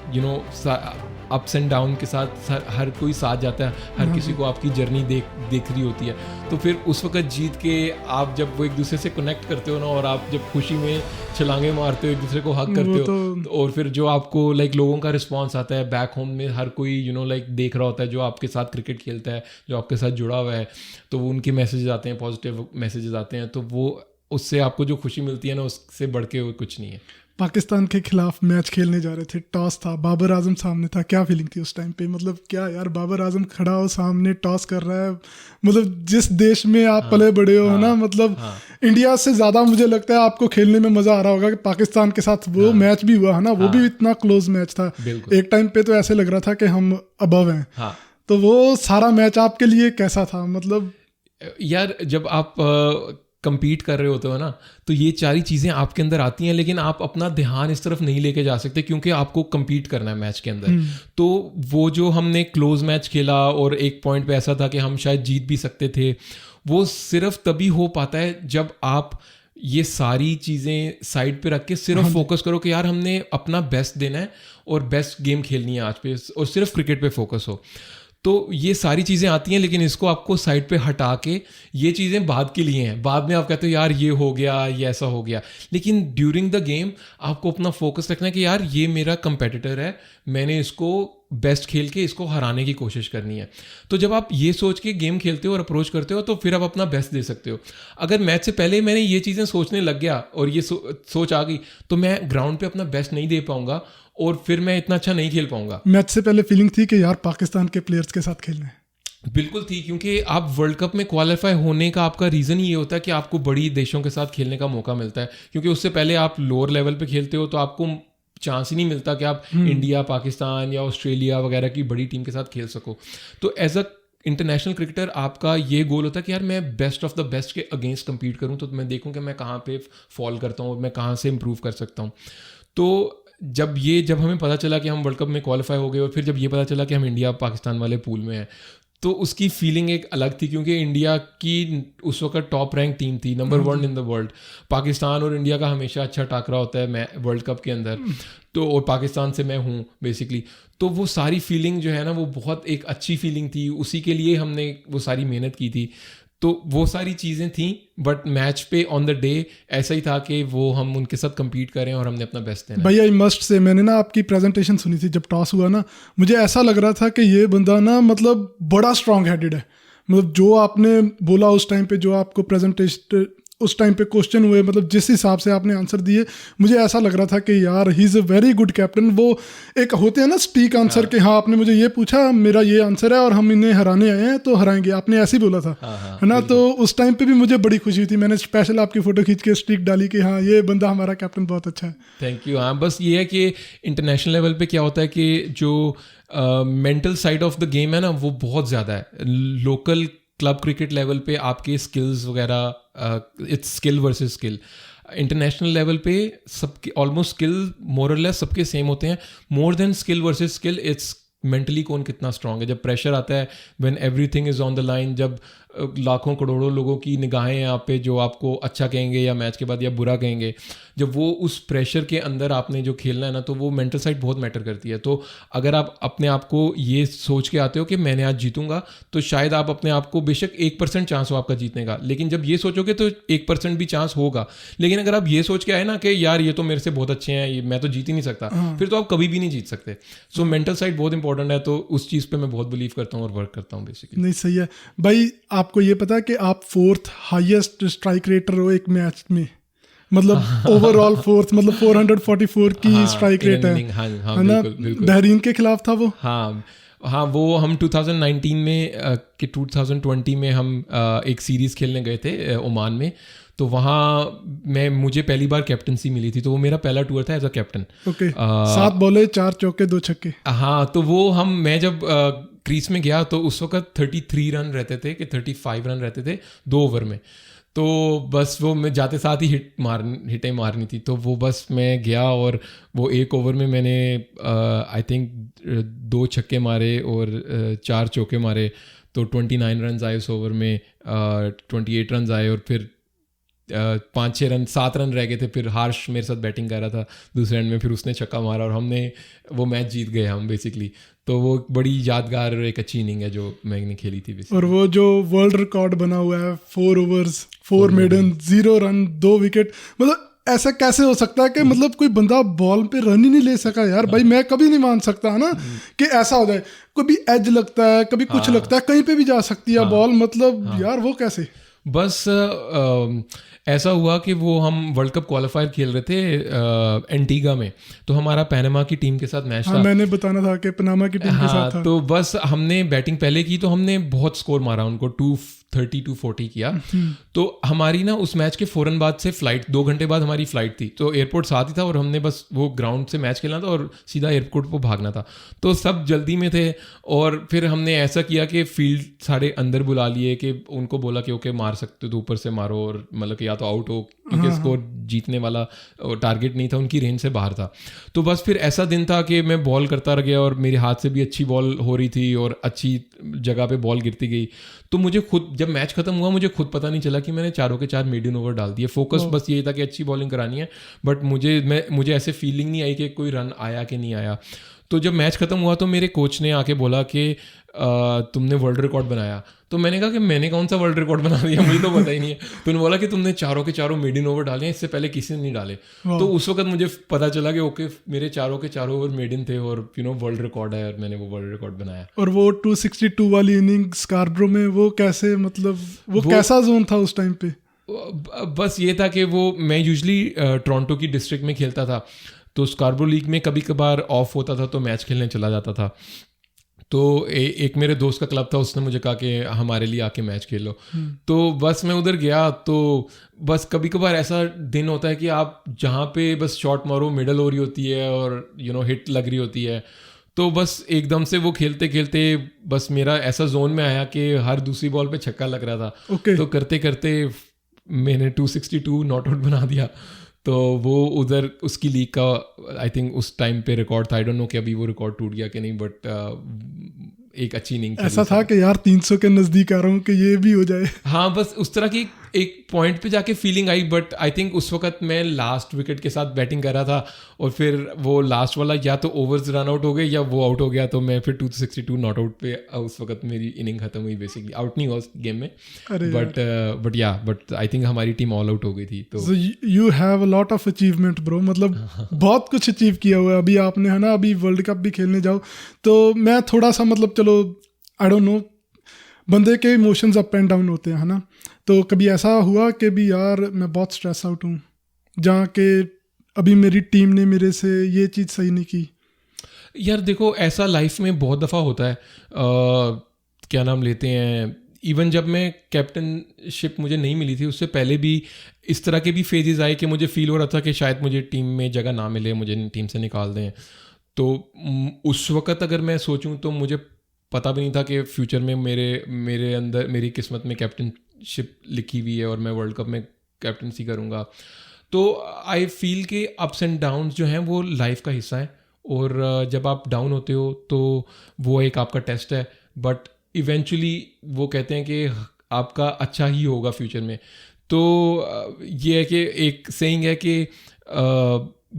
अप्स एंड डाउन के साथ हर कोई साथ जाता है, हर किसी को आपकी जर्नी देख रही होती है. तो फिर उस वक्त जीत के आप जब वो एक दूसरे से कनेक्ट करते हो ना, और आप जब खुशी में छलांगे मारते हो, एक दूसरे को हग करते हो, और फिर जो आपको लाइक लोगों का रिस्पांस आता है बैक होम में, हर कोई लाइक देख रहा होता है जो आपके साथ क्रिकेट खेलता है, जो आपके साथ जुड़ा हुआ है, तो वो उनके मैसेजेस आते हैं, पॉजिटिव मैसेजेस आते हैं, तो वो उससे आपको जो खुशी मिलती है ना, उससे बढ़ के कुछ नहीं है. पाकिस्तान के खिलाफ मैच खेलने जा रहे थे, टॉस था, बाबर आजम सामने था, क्या फीलिंग थी उस टाइम पे? मतलब क्या यार, बाबर आजम खड़ा हो सामने, टॉस कर रहा है, मतलब जिस देश में आप पले बड़े हो ना, मतलब इंडिया से ज़्यादा मुझे लगता है आपको खेलने में मज़ा आ रहा होगा कि पाकिस्तान के साथ वो मैच भी हुआ है ना, वो भी इतना क्लोज मैच था। एक टाइम पे तो ऐसे लग रहा था कि हम अबव हैं। हाँ। तो वो सारा मैच आपके लिए कैसा था? मतलब यार जब आप compete कर रहे होते हो ना, तो ये सारी चीज़ें आपके अंदर आती हैं, लेकिन आप अपना ध्यान इस तरफ नहीं लेके जा सकते क्योंकि आपको compete करना है मैच के अंदर। तो वो जो हमने क्लोज मैच खेला और एक पॉइंट पे ऐसा था कि हम शायद जीत भी सकते थे, वो सिर्फ तभी हो पाता है जब आप ये सारी चीज़ें साइड पे रख के सिर्फ फोकस करो कि यार हमने अपना बेस्ट देना है और बेस्ट गेम खेलनी है आज पे, और सिर्फ क्रिकेट पे फोकस हो। तो ये सारी चीज़ें आती हैं, लेकिन इसको आपको साइड पे हटा के, ये चीज़ें बाद के लिए हैं। बाद में आप कहते हो यार ये हो गया, ये ऐसा हो गया, लेकिन ड्यूरिंग द गेम आपको अपना फोकस रखना है कि यार ये मेरा कंपेटिटर है, मैंने इसको बेस्ट खेल के इसको हराने की कोशिश करनी है। तो जब आप ये सोच के गेम खेलते हो और अप्रोच करते हो, तो फिर आप अपना बेस्ट दे सकते हो। अगर मैच से पहले मैंने ये चीज़ें सोचने लग गया और ये सोच आ गई, तो मैं ग्राउंड पे अपना बेस्ट नहीं दे पाऊंगा और फिर मैं इतना अच्छा नहीं खेल पाऊंगा। मैच से पहले फीलिंग थी कि यार पाकिस्तान के प्लेयर्स के साथ खेलना है? बिल्कुल थी, क्योंकि आप वर्ल्ड कप में क्वालिफाई होने का आपका रीज़न ये होता है कि आपको बड़ी देशों के साथ खेलने का मौका मिलता है, क्योंकि उससे पहले आप लोअर लेवल पे खेलते हो तो आपको चांस ही नहीं मिलता कि आप इंडिया, पाकिस्तान या ऑस्ट्रेलिया वगैरह की बड़ी टीम के साथ खेल सको। तो एज अ इंटरनेशनल क्रिकेटर आपका ये गोल होता है कि यार मैं बेस्ट ऑफ द बेस्ट के अगेंस्ट कम्पीट करूँ, तो मैं देखूँ कि मैं कहाँ पे फॉल करता हूँ, मैं कहाँ से इम्प्रूव कर सकता हूँ। तो जब हमें पता चला कि हम वर्ल्ड कप में क्वालिफाई हो गए और फिर जब ये पता चला कि हम इंडिया पाकिस्तान वाले पूल में हैं, तो उसकी फीलिंग एक अलग थी, क्योंकि इंडिया की उस वक्त टॉप रैंक टीम थी, number 1 in the world. Pakistan और इंडिया का हमेशा अच्छा टाकरा होता है वर्ल्ड कप के अंदर, तो और पाकिस्तान से मैं हूँ बेसिकली। तो वो सारी फीलिंग जो है ना, वो बहुत एक अच्छी फीलिंग थी, उसी के लिए हमने वो सारी मेहनत की थी। तो वो सारी चीज़ें थी, बट मैच पे ऑन द डे ऐसा ही था कि वो हम उनके साथ compete करें और हमने अपना बेस्ट देना। भाई आई मस्ट से, मैंने ना आपकी प्रेजेंटेशन सुनी थी जब टॉस हुआ ना, मुझे ऐसा लग रहा था कि ये बंदा ना मतलब बड़ा स्ट्रांग हेडेड है। मतलब जो आपने बोला उस टाइम पे, जो आपको प्रेजेंटेशन उस टाइम पे क्वेश्चन हुए, मतलब जिस हिसाब से आपने आंसर दिए, मुझे ऐसा लग रहा था कि यार he is a very good captain. वो एक होते हैं ना स्टीक आंसर के, हाँ आपने मुझे ये पूछा, मेरा ये आंसर है और हम इन्हें हराने आए हैं तो हराएंगे, आपने ऐसे ही बोला था, है ना। तो उस टाइम पे भी मुझे बड़ी खुशी थी, मैंने स्पेशल आपकी फ़ोटो खींच के स्टिक डाली कि हाँ ये बंदा हमारा कैप्टन बहुत अच्छा है। Thank you. हाँ, बस ये है कि इंटरनेशनल लेवल पे क्या होता है कि जो mental side of the game है ना, वो बहुत ज़्यादा है। लोकल क्लब क्रिकेट लेवल पे आपके स्किल्स वगैरह, it's skill versus skill. International level पे सबके ऑलमोस्ट स्किल मोर और लेस सबके सेम होते हैं। More than skill versus skill, it's mentally कौन कितना स्ट्रांग है। जब प्रेशर आता है, when everything is on the line, जब लाखों करोड़ों लोगों की निगाहें हैं आप पे, जो आपको अच्छा कहेंगे या मैच के बाद या बुरा कहेंगे, जब वो उस प्रेशर के अंदर आपने जो खेलना है ना, तो वो मेंटल साइड बहुत मैटर करती है। तो अगर आप अपने आप को ये सोच के आते हो कि मैंने आज जीतूंगा, तो शायद आप अपने आप को, बेशक 1% चांस हो आपका जीतने का, लेकिन जब ये सोचोगे तो 1% भी चांस होगा। लेकिन अगर आप ये सोच के आए ना कि यार ये तो मेरे से बहुत अच्छे हैं, मैं तो जीत ही नहीं सकता, फिर तो आप कभी भी नहीं जीत सकते। सो मेंटल साइड बहुत इंपॉर्टेंट है, तो उस चीज़ पर मैं बहुत बिलीव करता हूँ और वर्क करता हूँ बेसिकली। नहीं सही है भाई। आपको ये पता है कि आप 4th हाईएस्ट स्ट्राइक रेटर हो एक मैच में, मतलब ओवरऑल 4th, मतलब 444 की स्ट्राइक रेट है ना। बहरीन के खिलाफ था वो। हाँ, वो हम 2019 में कि 2020 में हम एक सीरीज़ खेलने गए थे ओमान में। तो वहाँ मुझे पहली बार कैप्टनसी मिली थी, तो वो मेरा पहला टूर था एज अ कैप्टन। ओके, 7 बॉले 4 चौके 2 छक्के। हाँ, तो वो मैं जब क्रीज में गया, तो उस वक्त 33 रन रहते थे कि 35 रन रहते थे 2 ओवर में। तो बस वो मैं जाते साथ ही हिटें मारनी थी, तो वो बस मैं गया और वो 1 ओवर में मैंने आई थिंक 2 छक्के मारे और 4 चौके मारे। तो 29 रन आए उस ओवर में, 28 रन आए, और फिर 5-6 रन 7 रन रह गए थे। फिर हार्श मेरे साथ बैटिंग कर रहा था दूसरे एंड में, फिर उसने छक्का मारा और हमने वो मैच जीत गए हम बेसिकली। तो वो बड़ी यादगार और एक अच्छी इनिंग है जो मैंने खेली थी बेसिकली। और वो जो वर्ल्ड रिकॉर्ड बना हुआ है, 4 ओवर्स 4 मेडन 0 रन 2 विकेट, मतलब ऐसा कैसे हो सकता है कि मतलब कोई बंदा बॉल पे रन ही नहीं ले सका यार। भाई मैं कभी नहीं मान सकता है ना कि ऐसा हो जाए। कभी एज लगता है, कभी कुछ लगता है, कहीं पे भी जा सकती है बॉल, मतलब यार वो कैसे। बस ऐसा हुआ कि वो हम वर्ल्ड कप क्वालिफायर खेल रहे थे एंटीगा में, तो हमारा पनामा की टीम के साथ मैच था। मैंने बताना था कि पनामा की टीम के साथ था। तो बस हमने बैटिंग पहले की, तो हमने बहुत स्कोर मारा उनको, 30 to 40 किया। तो हमारी ना उस मैच के फ़ौरन बाद से फ़्लाइट, 2 घंटे बाद हमारी फ़्लाइट थी, तो एयरपोर्ट साथ ही था और हमने बस वो ग्राउंड से मैच खेलना था और सीधा एयरपोर्ट पर भागना था। तो सब जल्दी में थे और फिर हमने ऐसा किया कि फील्ड सारे अंदर बुला लिए, कि उनको बोला कि ओके मार सकते हो तो ऊपर से मारो, और मतलब कि या तो आउट हो, क्योंकि स्कोर जीतने वाला टारगेट नहीं था, उनकी रेंज से बाहर था। तो बस फिर ऐसा दिन था कि मैं बॉल करता रह गया और मेरे हाथ से भी अच्छी बॉल हो रही थी और अच्छी जगह पे बॉल गिरती गई। तो मुझे खुद, जब मैच खत्म हुआ, मुझे खुद पता नहीं चला कि मैंने 4 के 4 मेडियन ओवर डाल दिए। फोकस बस यही था कि अच्छी बॉलिंग करानी है, बट मुझे ऐसे फीलिंग नहीं आई कि कोई रन आया कि नहीं आया। तो जब मैच खत्म हुआ तो मेरे कोच ने आके बोला कि तुमने वर्ल्ड रिकॉर्ड बनाया। तो मैंने कहा कि मैंने कौन सा वर्ल्ड रिकॉर्ड बना दिया, मुझे तो पता ही नहीं है। तो उन्होंने बोला कि तुमने 4 के 4 मेडियन ओवर डाले हैं, इससे पहले किसी ने नहीं डाले। तो उस वक्त मुझे पता चला कि ओके मेरे 4 के 4 ओवर मेडियन थे और वर्ल्ड रिकॉर्ड है, और मैंने वो वर्ल्ड रिकॉर्ड बनाया। और वो 262 वाली इनिंग स्कार्ब्रो में वो कैसे, मतलब वो कैसा जोन था उस टाइम पे? बस ये था कि वो मैं यूजली टोरंटो की डिस्ट्रिक्ट में खेलता था, तो स्कार्ब्रो लीग में कभी कभार ऑफ होता था तो मैच खेलने चला जाता था। तो एक मेरे दोस्त का क्लब था, उसने मुझे कहा कि हमारे लिए आके मैच खेलो। तो बस मैं उधर गया। तो बस कभी कभार ऐसा दिन होता है कि आप जहाँ पे बस शॉट मारो, मिडल हो रही होती है और हिट लग रही होती है, तो बस एकदम से वो खेलते खेलते बस मेरा ऐसा जोन में आया कि हर दूसरी बॉल पे छक्का लग रहा था। तो करते करते मैंने 262 नॉट आउट बना दिया। तो वो उधर उसकी लीग का आई थिंक उस टाइम पे रिकॉर्ड था। आई डोंट नो कि अभी वो रिकॉर्ड टूट गया कि नहीं, बट एक अच्छी इनिंग ऐसा था कि यार 300 के नज़दीक आ रहा हूँ कि ये भी हो जाए। हाँ, बस उस तरह की एक पॉइंट पे जाके feeling I. But I think उस वक्त मैं लास्ट विकेट के साथ बैटिंग कर रहा था और फिर वो लास्ट वाला या तो ओवर्स रन आउट हो गए या वो आउट हो गया, तो मैं फिर 262 नॉट आउट पे उस वक्त मेरी इनिंग खत्म हुई। बेसिकली आउट नहीं हुआ उस गेम में, बट आई थिंक हमारी टीम ऑल आउट हो गई थी। तो you have a lot of achievement bro, मतलब बहुत कुछ अचीव किया हुआ है अभी आपने, है ना? अभी वर्ल्ड कप भी खेलने जाओ। तो मैं थोड़ा सा, मतलब चलो आई डोंट नो, बंदे के इमोशंस अप एंड डाउन होते हैं, है ना? तो कभी ऐसा हुआ कि भी यार मैं बहुत स्ट्रेस आउट हूँ, जहाँ के अभी मेरी टीम ने मेरे से ये चीज़ सही नहीं की? यार देखो, ऐसा लाइफ में बहुत दफ़ा होता है। क्या नाम लेते हैं, इवन जब मैं कैप्टनशिप मुझे नहीं मिली थी, उससे पहले भी इस तरह के भी फेजेस आए कि मुझे फील हो रहा था कि शायद मुझे टीम में जगह ना मिले, मुझे टीम से निकाल दें। तो उस वक़्त अगर मैं सोचूं तो मुझे पता भी नहीं था कि फ्यूचर में मेरे अंदर मेरी किस्मत में कैप्टनशिप लिखी हुई है और मैं वर्ल्ड कप में कैप्टनसी करूँगा। तो आई फील कि अप्स एंड डाउन्स जो हैं वो लाइफ का हिस्सा है, और जब आप डाउन होते हो तो वो एक आपका टेस्ट है, बट इवेंचुअली वो कहते हैं कि आपका अच्छा ही होगा फ्यूचर में। तो ये है कि एक सेइंग है कि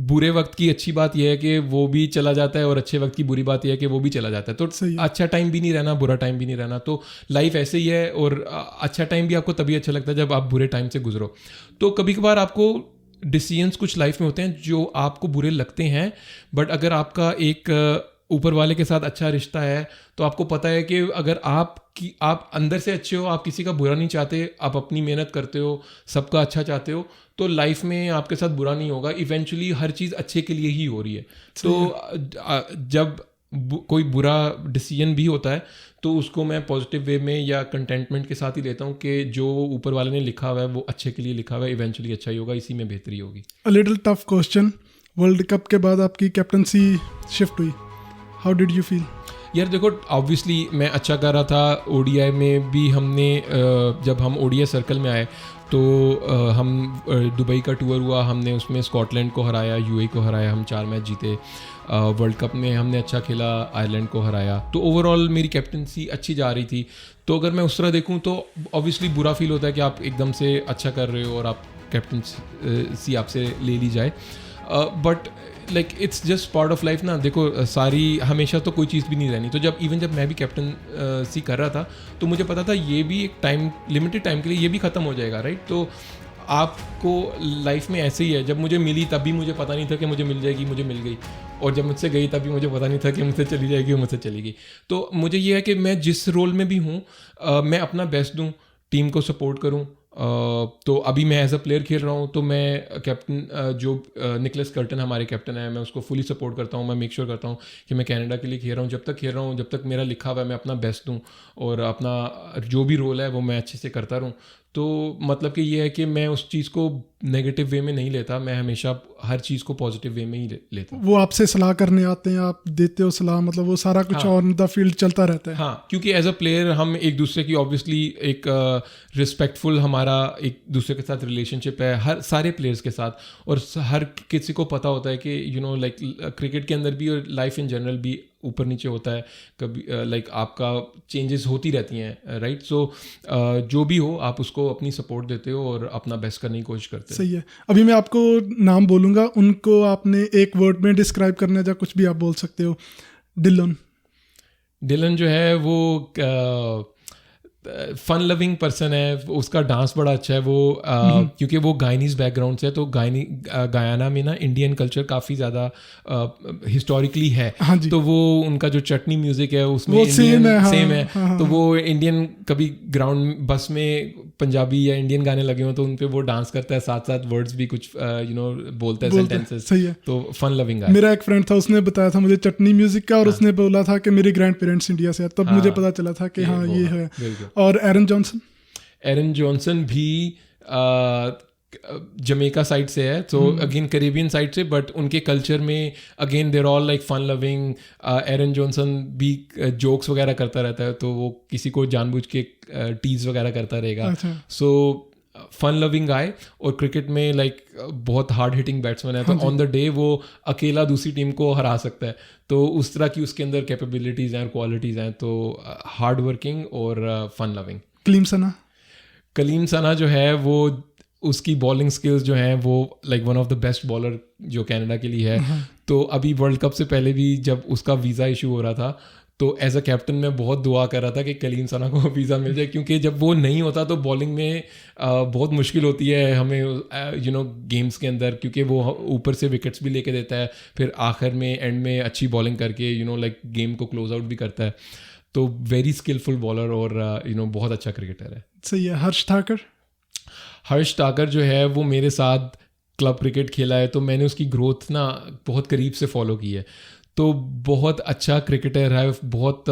बुरे वक्त की अच्छी बात यह है कि वो भी चला जाता है और अच्छे वक्त की बुरी बात यह है कि वो भी चला जाता है। तो अच्छा टाइम भी नहीं रहना, बुरा टाइम भी नहीं रहना, तो लाइफ ऐसे ही है। और अच्छा टाइम भी आपको तभी अच्छा लगता है जब आप बुरे टाइम से गुजरो। तो कभी कभार आपको डिसीजंस कुछ लाइफ में होते हैं जो आपको बुरे लगते हैं, बट अगर आपका एक ऊपर वाले के साथ अच्छा रिश्ता है तो आपको पता है कि अगर आप अंदर से अच्छे हो, आप किसी का बुरा नहीं चाहते, आप अपनी मेहनत करते हो, सबका अच्छा चाहते हो, तो लाइफ में आपके साथ बुरा नहीं होगा। इवेंचुअली हर चीज़ अच्छे के लिए ही हो रही है। तो जब कोई बुरा डिसीजन भी होता है तो उसको मैं पॉजिटिव वे में या कंटेंटमेंट के साथ ही लेता हूँ कि जो ऊपर वाले ने लिखा हुआ है वो अच्छे के लिए लिखा हुआ है, इवेंचुअली अच्छा ही होगा, इसी में बेहतरी होगी। A little tough question, world cup के बाद आपकी कैप्टनसी शिफ्ट हुई, हाउ डिड यू फील? यार देखो, ऑब्वियसली मैं अच्छा कर रहा था। ओडीआई में भी हमने जब हम ओडीआई सर्कल में आए तो हम दुबई का टूर हुआ, हमने उसमें स्कॉटलैंड को हराया, यूएई को हराया, हम 4 मैच जीते। वर्ल्ड कप में हमने अच्छा खेला, आयरलैंड को हराया। तो ओवरऑल मेरी कैप्टनसी अच्छी जा रही थी। तो अगर मैं उस तरह देखूं तो ऑब्वियसली बुरा फील होता है कि आप एकदम से अच्छा कर रहे हो और आप कैप्टनसी आपसे ले ली जाए, but like it's just part of life ना। देखो, सारी हमेशा तो कोई चीज़ भी नहीं रहनी। तो जब मैं भी कैप्टनसी कर रहा था तो मुझे पता था ये भी एक टाइम, लिमिटेड टाइम के लिए ये भी ख़त्म हो जाएगा, राइट? तो आपको लाइफ में ऐसे ही है। जब मुझे मिली तभी मुझे पता नहीं था कि मुझे मिल जाएगी, मुझे मिल गई, और जब मुझसे गई तभी मुझे पता नहीं था कि मुझसे चली जाएगी, वो मुझसे चली गई। तो मुझे ये है कि मैं जिस रोल में भी हूँ मैं अपना बेस्ट दूँ, टीम को सपोर्ट करूँ, तो अभी मैं एज अ प्लेयर खेल रहा हूँ, तो मैं कैप्टन जो निकोलस कर्टन हमारे कैप्टन है, मैं उसको फुली सपोर्ट करता हूँ। मैं मेक श्योर करता हूँ कि मैं कनाडा के लिए खेल रहा हूँ, जब तक खेल रहा हूँ, जब तक मेरा लिखा हुआ है मैं अपना बेस्ट दूँ और अपना जो भी रोल है वो मैं अच्छे से करता रहूँ। तो मतलब कि ये है कि मैं उस चीज़ को नेगेटिव वे में नहीं लेता, मैं हमेशा हर चीज़ को पॉजिटिव वे में ही लेता हूँ। वो आपसे सलाह करने आते हैं, आप देते हो सलाह, मतलब वो सारा कुछ हाँ। ऑन द फील्ड चलता रहता है। हाँ, क्योंकि एज अ प्लेयर हम एक दूसरे की ऑब्वियसली एक रिस्पेक्टफुल हमारा एक दूसरे के साथ रिलेशनशिप है, हर सारे प्लेयर्स के साथ, और हर किसी को पता होता है कि यू नो लाइक क्रिकेट के अंदर भी और लाइफ इन जनरल भी ऊपर नीचे होता है, कभी लाइक आपका चेंजेस होती रहती हैं, राइट। सो जो भी हो आप उसको अपनी सपोर्ट देते हो और अपना बेस्ट करने की कोशिश करते हो। सही है। अभी मैं आपको नाम बोलूँगा, उनको आपने एक वर्ड में डिस्क्राइब करना है, या कुछ भी आप बोल सकते हो। डिलन जो है वो फन लविंग पर्सन है, उसका डांस बड़ा अच्छा है, वो क्योंकि वो गायनीज बैकग्राउंड से है, तो गायाना में ना इंडियन कल्चर काफ़ी ज़्यादा हिस्टोरिकली है। हाँ जी। तो वो उनका जो चटनी म्यूजिक है उसमें वो इंडियन सेम है। हाँ, तो वो इंडियन, कभी ग्राउंड बस में पंजाबी या इंडियन गाने लगे हो तो उन पे वो डांस करता है, साथ साथ वर्ड्स भी कुछ बोलता है, सेंटेंसेस। सही है। तो फन लविंग है। मेरा एक फ्रेंड था, उसने बताया था मुझे चटनी म्यूजिक का, और उसने बोला था कि मेरे ग्रैंड पेरेंट्स इंडिया से है, तब मुझे पता चला था कि हाँ ये है। और एरन जॉनसन भी जमेका साइड से है, तो अगेन कैरेबियन साइड से, बट उनके कल्चर में again they're all like fun loving. Aaron Johnson भी जोक्स वगैरह करता रहता है, तो वो किसी को जानबूझ के टीज वगैरह करता रहेगा। सो फन लविंग गाय, और क्रिकेट में लाइक बहुत हार्ड हिटिंग बैट्समैन है, तो ऑन द डे वो अकेला दूसरी टीम को हरा सकता है, तो उस तरह की उसके अंदर कैपेबिलिटीज़ हैं और क्वालिटीज़ हैं, तो हार्ड वर्किंग और फन लविंग। कलीम सना जो है वो, उसकी बॉलिंग स्किल्स जो हैं वो like one of the best bowler जो कनाडा के लिए है। तो अभी वर्ल्ड कप से पहले भी जब उसका वीज़ा इशू हो रहा था, तो एज अ कैप्टन मैं बहुत दुआ कर रहा था कि कलीम सना को वीज़ा मिल जाए, क्योंकि जब वो नहीं होता तो बॉलिंग में बहुत मुश्किल होती है हमें गेम्स के अंदर, क्योंकि वो ऊपर से विकेट्स भी लेके देता है, फिर आखिर में एंड में अच्छी बॉलिंग करके लाइक गेम को क्लोज आउट भी करता है। तो वेरी स्किलफुल बॉलर और बहुत अच्छा क्रिकेटर है। सही है। हर्ष ठाकर जो है वो मेरे साथ क्लब क्रिकेट खेला है, तो मैंने उसकी ग्रोथ ना बहुत करीब से फॉलो की है। तो बहुत अच्छा क्रिकेटर है, बहुत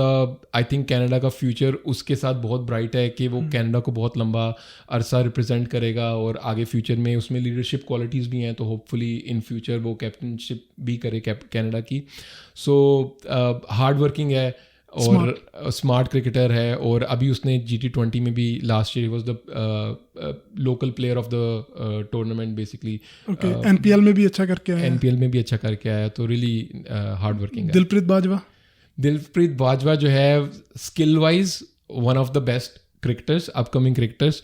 आई थिंक कनाडा का फ्यूचर उसके साथ बहुत ब्राइट है कि वो कनाडा को बहुत लंबा अरसा रिप्रेजेंट करेगा, और आगे फ्यूचर में उसमें लीडरशिप क्वालिटीज़ भी हैं, तो होपफुली इन फ्यूचर वो कैप्टनशिप भी करे कनाडा की। सो हार्ड वर्किंग है और स्मार्ट क्रिकेटर है, और अभी उसने GT20 में भी last year was the local player of the tournament basically. NPL में भी अच्छा करके आया, तो रियली हार्ड वर्किंग है। दिलप्रीत बाजवा जो है skill wise one of the best cricketers, upcoming cricketers.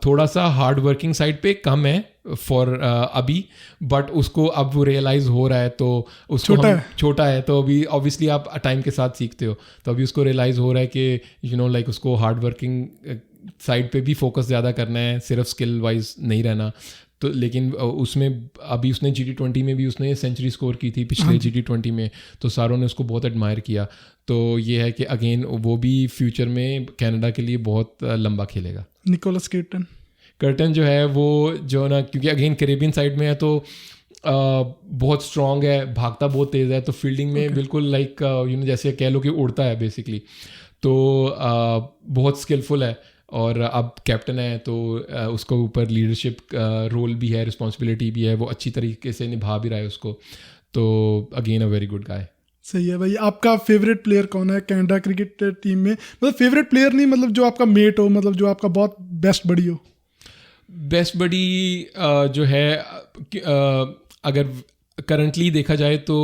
थोड़ा सा हार्ड वर्किंग साइड पे कम है फॉर अभी, बट उसको अब वो रियलाइज़ हो रहा है, तो उसको छोटा है, तो अभी ऑब्वियसली आप टाइम के साथ सीखते हो, तो अभी उसको रियलाइज़ हो रहा है कि लाइक उसको हार्ड वर्किंग साइड पे भी फोकस ज़्यादा करना है, सिर्फ स्किल वाइज नहीं रहना। तो लेकिन उसमें अभी उसने GT20 में भी उसने सेंचुरी स्कोर की थी पिछले GT20 में, तो सारों ने उसको बहुत एडमायर किया। तो ये है कि अगेन वो भी फ्यूचर में कनाडा के लिए बहुत लंबा खेलेगा। निकोलस कर्टन जो है वो जो ना, क्योंकि अगेन कैरेबियन साइड में है, तो बहुत स्ट्रॉन्ग है, भागता बहुत तेज़ है, तो फील्डिंग में बिल्कुल लाइक जैसे कह लो कि उड़ता है बेसिकली, तो बहुत स्किलफुल है, और अब कैप्टन है, तो उसको ऊपर लीडरशिप रोल भी है, रिस्पॉन्सिबिलिटी भी है, वो अच्छी तरीके से निभा भी रहा है उसको, तो again a very good guy. सही है भाई। आपका फेवरेट प्लेयर कौन है कनाडा क्रिकेट टीम में? मतलब फेवरेट प्लेयर नहीं, मतलब जो आपका मेट हो, मतलब जो आपका बहुत बेस्ट बडी हो। बेस्ट बडी जो है अगर करंटली देखा जाए तो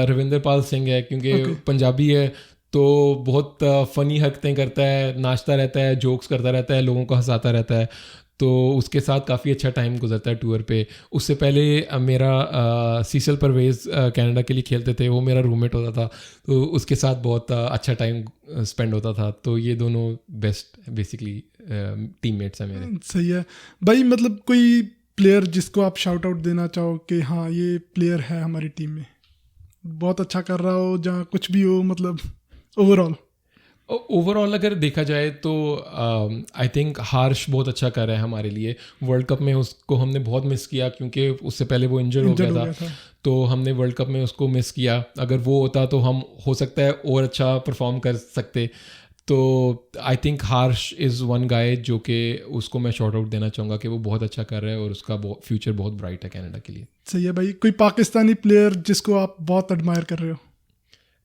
रविंदर पाल सिंह है, क्योंकि पंजाबी है, तो बहुत फ़नी हरकतें करता है, नाचता रहता है, जोक्स करता रहता है, लोगों को हंसाता रहता है, तो उसके साथ काफ़ी अच्छा टाइम गुजरता है टूर पे। उससे पहले मेरा सीसल परवेज़ कनाडा के लिए खेलते थे, वो मेरा रूममेट होता था, तो उसके साथ बहुत अच्छा टाइम स्पेंड होता था, तो ये दोनों बेस्ट बेसिकली टीममेट्स हैं मेरे। सही है भाई। मतलब कोई प्लेयर जिसको आप शाउट आउट देना चाहो कि हाँ ये प्लेयर है हमारी टीम में, बहुत अच्छा कर रहा हो, जहाँ कुछ भी हो, मतलब ओवरऑल ओवरऑल अगर देखा जाए तो आई थिंक हार्श बहुत अच्छा कर रहा है हमारे लिए। वर्ल्ड कप में उसको हमने बहुत मिस किया क्योंकि उससे पहले वो इंजर्ड हो गया था, तो हमने वर्ल्ड कप में उसको मिस किया। अगर वो होता तो हम हो सकता है और अच्छा परफॉर्म कर सकते। तो I think harsh is one guy जो कि उसको मैं शॉर्ट आउट देना चाहूँगा कि वो बहुत अच्छा कर रहा है और उसका फ्यूचर बहुत ब्राइट है कनाडा के लिए। सही है भाई। कोई पाकिस्तानी प्लेयर जिसको आप बहुत एडमायर कर रहे हो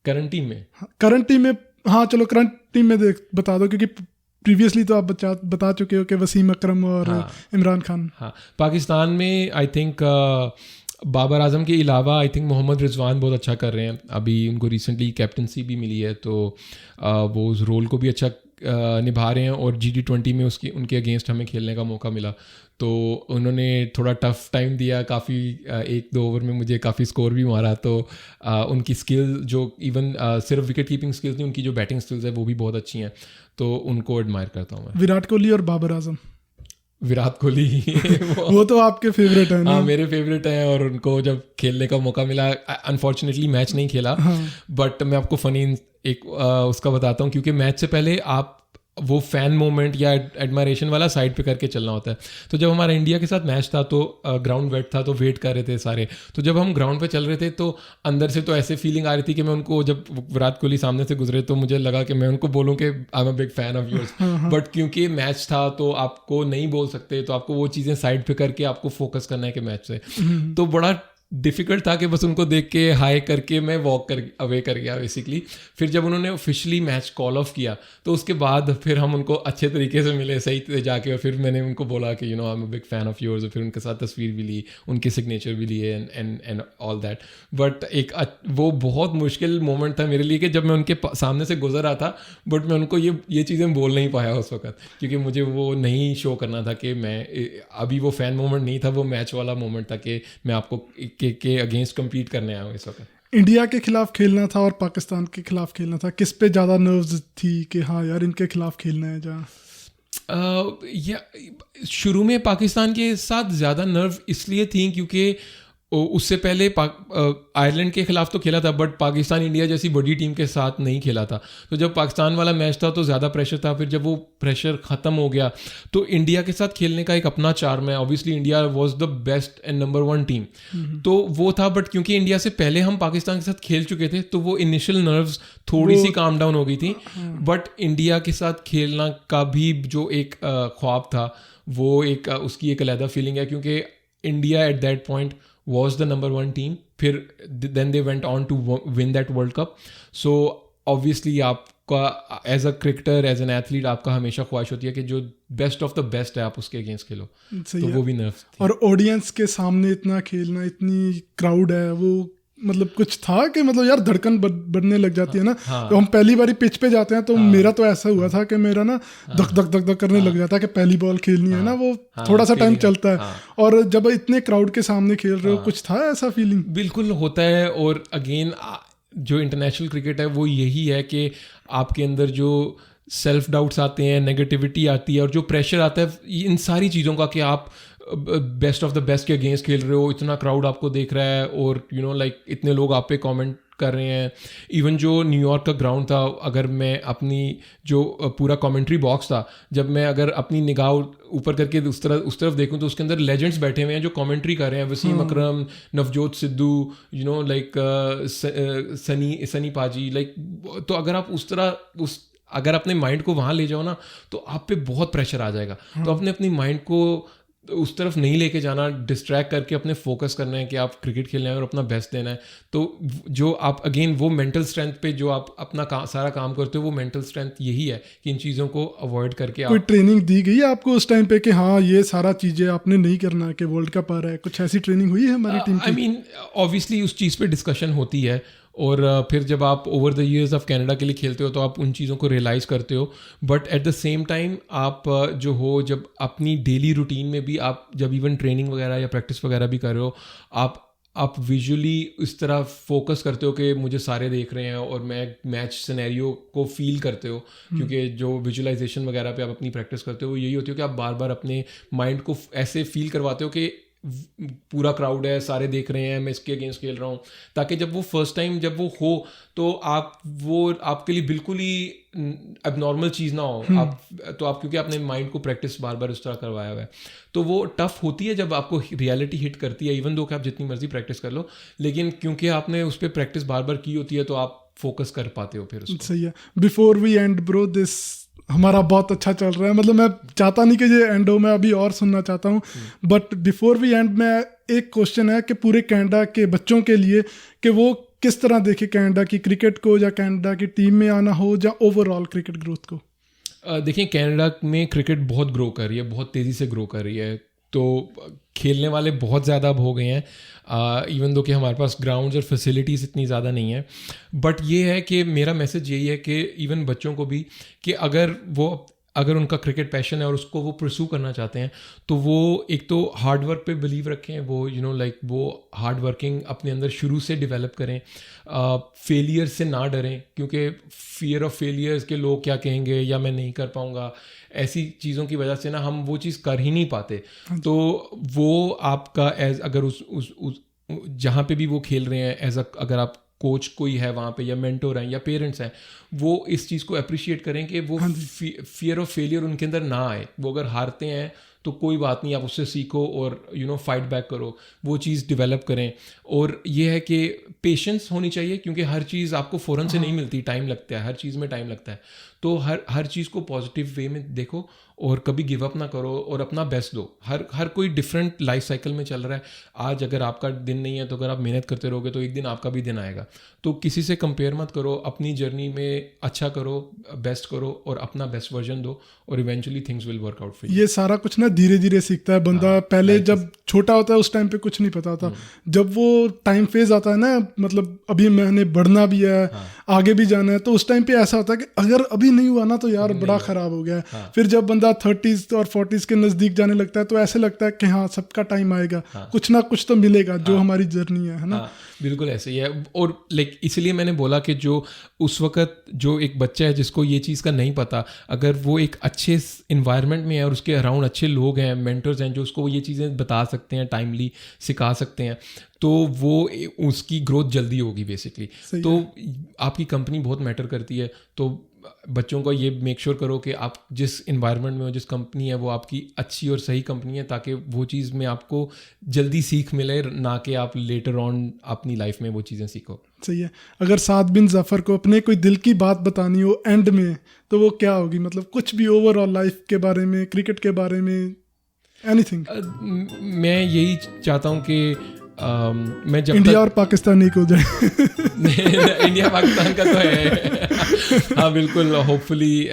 करंट टीम में? करंट टीम में, हाँ चलो करंट टीम में बता दो, क्योंकि प्रीवियसली तो आप बता चुके हो कि वसीम अकरम और इमरान खान। हाँ, पाकिस्तान में आई थिंक बाबर आजम के अलावा आई थिंक मोहम्मद रिजवान बहुत अच्छा कर रहे हैं। अभी उनको रिसेंटली कैप्टनसी भी मिली है, तो वो उस रोल को भी अच्छा निभा रहे हैं। और G20 में उनके अगेंस्ट हमें खेलने का मौका मिला, तो उन्होंने थोड़ा टफ टाइम दिया काफ़ी। 1-2 ओवर में मुझे काफ़ी स्कोर भी मारा। तो उनकी स्किल जो इवन सिर्फ विकेट कीपिंग स्किल्स नहीं, उनकी जो बैटिंग स्किल्स है वो भी बहुत अच्छी हैं, तो उनको एडमायर करता हूँ मैं। विराट कोहली और बाबर आजम? विराट कोहली वो तो आपके फेवरेट है ना? हाँ, मेरे फेवरेट हैं। और उनको जब खेलने का मौका मिला, अनफॉर्चुनेटली मैच नहीं खेला, बट मैं आपको फनी एक उसका बताता हूँ। क्योंकि मैच से पहले आप वो फैन मोमेंट या एडमायरेशन वाला साइड पे करके चलना होता है। तो जब हमारा इंडिया के साथ मैच था तो ग्राउंड वेट था, तो वेट कर रहे थे सारे। तो जब हम ग्राउंड पे चल रहे थे तो अंदर से तो ऐसे फीलिंग आ रही थी कि मैं उनको, जब विराट कोहली सामने से गुजरे तो मुझे लगा कि मैं उनको बोलूं कि I am a big fan of yours. But क्योंकि मैच था तो आपको नहीं बोल सकते, तो आपको वो चीज़ें साइड पे करके आपको फोकस करना है कि मैच से। तो बड़ा डिफ़िकल्ट था कि बस उनको देख के हाई करके मैं वॉक कर अवे कर गया बेसिकली। फिर जब उन्होंने ऑफिशियली मैच कॉल ऑफ किया तो उसके बाद फिर हम उनको अच्छे तरीके से मिले सही जाके, और फिर मैंने उनको बोला कि I am a big fan of yours. और फिर उनके साथ तस्वीर भी ली, उनके सिग्नेचर भी लिए एंड ऑल दैट। बट वो बहुत मुश्किल मोमेंट था मेरे लिए कि जब मैं उनके सामने से गुजर रहा था, बट मैं उनको ये चीज़ें बोल नहीं पाया उस वक्त, क्योंकि मुझे वो नहीं शो करना था कि मैं अभी वो फैन मोमेंट नहीं था, वो मैच वाला मोमेंट था कि मैं आपको के अगेंस्ट कम्पीट करने आया हूँ इस वक्त। इंडिया के खिलाफ खेलना था और पाकिस्तान के खिलाफ खेलना था, किस पे ज़्यादा नर्व्स थी कि हाँ यार इनके खिलाफ खेलना है? जहाँ या शुरू में पाकिस्तान के साथ ज़्यादा नर्व इसलिए थी क्योंकि उससे पहले आयरलैंड के खिलाफ तो खेला था, बट पाकिस्तान इंडिया जैसी बड़ी टीम के साथ नहीं खेला था। तो जब पाकिस्तान वाला मैच था तो ज़्यादा प्रेशर था। फिर जब वो प्रेशर ख़त्म हो गया तो इंडिया के साथ खेलने का एक अपना चार्म है। Obviously India was the best and number 1 team, तो वो था। बट क्योंकि इंडिया से पहले हम पाकिस्तान के साथ खेल चुके थे तो वो इनिशियल नर्व्स थोड़ी सी काम डाउन हो गई थी। बट इंडिया के साथ खेलना का भी जो एक ख्वाब था, वो एक उसकी एक अलग फीलिंग है, क्योंकि India at that point was the number 1 team. फिर then they went on to win that World Cup. So obviously आपका as a cricketer, as an athlete, आपका हमेशा ख्वाहिश होती है कि जो बेस्ट ऑफ द बेस्ट है आप उसके अगेंस्ट खेलो। तो वो भी नर्व थी। और ऑडियंस के सामने इतना खेलना, इतनी क्राउड है, वो मतलब कुछ था कि मतलब यार धड़कन बढ़ने लग जाती है ना। तो हम पहली बारी पिच पे जाते हैं तो मेरा तो ऐसा हुआ था कि मेरा ना धक धक धक धक करने लग जाता है कि पहली बॉल खेलनी है ना, वो थोड़ा सा टाइम चलता है। और जब इतने क्राउड के सामने खेल रहे हो, कुछ था ऐसा फीलिंग? बिल्कुल होता है। और अगेन जो इंटरनेशनल क्रिकेट है वो यही है कि आपके अंदर जो सेल्फ डाउट्स आते हैं, नेगेटिविटी आती है, और जो प्रेशर आता है इन सारी चीज़ों का कि आप बेस्ट ऑफ द बेस्ट के अगेंस्ट खेल रहे हो, इतना क्राउड आपको देख रहा है, और लाइक इतने लोग आप पे कमेंट कर रहे हैं। इवन जो न्यूयॉर्क का ग्राउंड था, अगर मैं अपनी जो पूरा कमेंट्री बॉक्स था, जब मैं अगर अपनी निगाह ऊपर करके उस तरफ देखूं तो उसके अंदर लेजेंड्स बैठे हुए हैं जो कमेंट्री कर रहे हैं। वसीम अकरम, नवजोत सिद्धू, लाइक सनी पाजी, लाइक। तो अगर आप अगर अपने माइंड को वहाँ ले जाओ ना तो आप पे बहुत प्रेशर आ जाएगा। तो अपनी माइंड को उस तरफ नहीं लेके जाना, डिस्ट्रैक्ट करके अपने फोकस करना है कि आप क्रिकेट खेलना है और अपना बेस्ट देना है। तो जो आप अगेन वो मेंटल स्ट्रेंथ पे जो आप अपना सारा काम करते हो, वो मेंटल स्ट्रेंथ यही है कि इन चीज़ों को अवॉइड करके कोई ट्रेनिंग दी गई है आपको उस टाइम पे कि हाँ ये सारा चीज़ें आपने नहीं करना कि वर्ल्ड कप आ रहा है? कुछ ऐसी ट्रेनिंग हुई है हमारी टीम की? आई मीन ऑब्वियसली उस चीज़ पे डिस्कशन होती है, और फिर जब आप over the years of Canada के लिए खेलते हो तो आप उन चीज़ों को रियलाइज़ करते हो। But at the same time आप जब अपनी डेली रूटीन में भी आप जब इवन ट्रेनिंग वगैरह या प्रैक्टिस वगैरह भी कर रहे हो, आप विजुअली इस तरह फोकस करते हो कि मुझे सारे देख रहे हैं और मैं मैच सिनेरियो को फील करते हो। क्योंकि जो विजुअलाइजेशन वगैरह पे आप अपनी प्रैक्टिस करते हो, यही होती है कि आप बार बार अपने माइंड को ऐसे फील करवाते हो कि पूरा क्राउड है, सारे देख रहे हैं, मैं इसके अगेंस्ट खेल रहा हूँ, ताकि जब वो फर्स्ट टाइम जब वो हो तो वो आपके लिए बिल्कुल ही एबनॉर्मल चीज़ ना हो। आप क्योंकि आपने माइंड को प्रैक्टिस बार बार उस तरह करवाया हुआ है, तो वो टफ होती है जब आपको रियलिटी हिट करती है, इवन दो कि आप जितनी मर्जी प्रैक्टिस कर लो, लेकिन क्योंकि आपने उस पर प्रैक्टिस बार बार की होती है तो आप फोकस कर पाते हो फिर उसको। सही है। Before we end bro, this हमारा बहुत अच्छा चल रहा है, मतलब मैं चाहता नहीं कि ये एंड हो, मैं अभी और सुनना चाहता हूँ, बट बिफोर वी एंड में एक क्वेश्चन है कि पूरे कनाडा के बच्चों के लिए कि वो किस तरह देखे कनाडा की क्रिकेट को, या कनाडा की टीम में आना हो, या ओवरऑल क्रिकेट ग्रोथ को। देखिए कनाडा में क्रिकेट बहुत ग्रो कर रही है, बहुत तेज़ी से ग्रो कर रही है, तो खेलने वाले बहुत ज़्यादा अब हो गए हैं, इवन दो कि हमारे पास ग्राउंड्स और फैसिलिटीज़ इतनी ज़्यादा नहीं है। बट ये है कि मेरा मैसेज यही है कि इवन बच्चों को भी कि अगर उनका क्रिकेट पैशन है और उसको वो परस्यू करना चाहते हैं, तो वो एक तो हार्ड वर्क पे बिलीव रखें, वो वो हार्ड वर्किंग अपने अंदर शुरू से डेवलप करें, फेलियर से ना डरें, क्योंकि फियर ऑफ फेलियर्स के लोग क्या कहेंगे या मैं नहीं कर पाऊँगा, ऐसी चीज़ों की वजह से ना हम वो चीज़ कर ही नहीं पाते। तो वो आपका अगर उस जहाँ पे भी वो खेल रहे हैं अगर आप कोच कोई है वहाँ पे, या मेंटोर हैं या पेरेंट्स हैं, वो इस चीज़ को अप्रिशिएट करें कि वो फियर ऑफ फेलियर उनके अंदर ना आए। वो अगर हारते हैं तो कोई बात नहीं, आप उससे सीखो और फाइट बैक करो, वो चीज़ डेवलप करें। और ये है कि पेशेंस होनी चाहिए, क्योंकि हर चीज़ आपको फ़ौरन से नहीं मिलती, टाइम लगता है, हर चीज़ में टाइम लगता है। तो हर चीज़ को पॉजिटिव वे में देखो और कभी गिव अप ना करो और अपना बेस्ट दो। हर कोई डिफरेंट लाइफ साइकिल में चल रहा है। आज अगर आपका दिन नहीं है तो अगर आप मेहनत करते रहोगे तो एक दिन आपका भी दिन आएगा। तो किसी से कंपेयर मत करो, अपनी जर्नी में अच्छा करो, बेस्ट करो और अपना बेस्ट वर्जन दो, और eventually things will work out for you. ये सारा कुछ ना धीरे धीरे सीखता है बंदा। पहले जब छोटा होता है उस टाइम पे कुछ नहीं पता होता, जब वो टाइम फेज आता है ना, मतलब अभी मैंने बढ़ना भी है, आगे भी जाना है, तो उस टाइम पे ऐसा होता है कि अगर अभी नहीं हुआ ना तो यार बड़ा खराब हो गया। फिर जब बंदा 30s और 40s के नजदीक जाने लगता है तो ऐसे लगता है कि हाँ सबका टाइम आएगा, कुछ ना कुछ तो मिलेगा, जो हमारी जर्नी है ना। बिल्कुल ऐसे ही है। और इसलिए मैंने बोला कि जो उस वक्त जो एक बच्चा है जिसको ये चीज़ का नहीं पता, अगर वो एक अच्छे इन्वायरमेंट में है और उसके अराउंड अच्छे लोग हैं, मेंटर्स हैं जो उसको ये चीज़ें बता सकते हैं, टाइमली सिखा सकते हैं, तो वो उसकी ग्रोथ जल्दी होगी बेसिकली। तो आपकी कंपनी बहुत मैटर करती है। तो बच्चों को ये मेक श्योर करो कि आप जिस इन्वायरमेंट में हो, जिस कंपनी है, वो आपकी अच्छी और सही कंपनी है, ताकि वो चीज़ में आपको जल्दी सीख मिले, ना कि आप लेटर ऑन अपनी लाइफ में वो चीज़ें सीखो। सही है। अगर साद बिन जफ़र को अपने कोई दिल की बात बतानी हो एंड में, तो वो क्या होगी? मतलब कुछ भी ओवरऑल लाइफ के बारे में, क्रिकेट के बारे में, एनीथिंग। मैं यही चाहता हूँ कि मैं जब इंडिया और पाकिस्तान एक हो जाए। इंडिया पाकिस्तान का तो है। हाँ बिल्कुल, होपफुली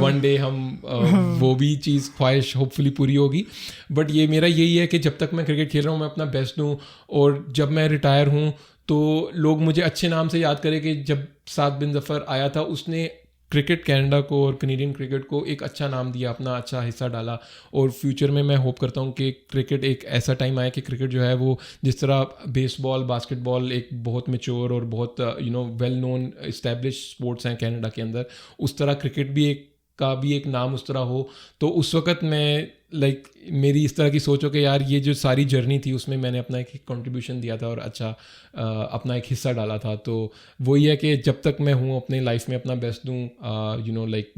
वन डे हम वो भी चीज़ ख्वाहिश होपफुली पूरी होगी। बट ये मेरा यही है कि जब तक मैं क्रिकेट खेल रहा हूँ मैं अपना बेस्ट दूँ, और जब मैं रिटायर हूँ तो लोग मुझे अच्छे नाम से याद करें कि जब साद बिन जफ़र आया था उसने क्रिकेट कनाडा को और कनेडियन क्रिकेट को एक अच्छा नाम दिया, अपना अच्छा हिस्सा डाला। और फ्यूचर में मैं होप करता हूँ कि क्रिकेट एक ऐसा टाइम आए कि क्रिकेट जो है वो जिस तरह बेसबॉल, बास्केटबॉल एक बहुत मैच्योर और बहुत वेल नोन इस्टेब्लिश स्पोर्ट्स हैं कनाडा के अंदर, उस तरह क्रिकेट भी एक नाम उस तरह हो। तो उस वक्त मैं मेरी इस तरह की सोचो कि यार ये जो सारी जर्नी थी उसमें मैंने अपना एक कंट्रीब्यूशन दिया था और अच्छा अपना एक हिस्सा डाला था। तो वही है कि जब तक मैं हूँ अपने लाइफ में अपना बेस्ट दूँ,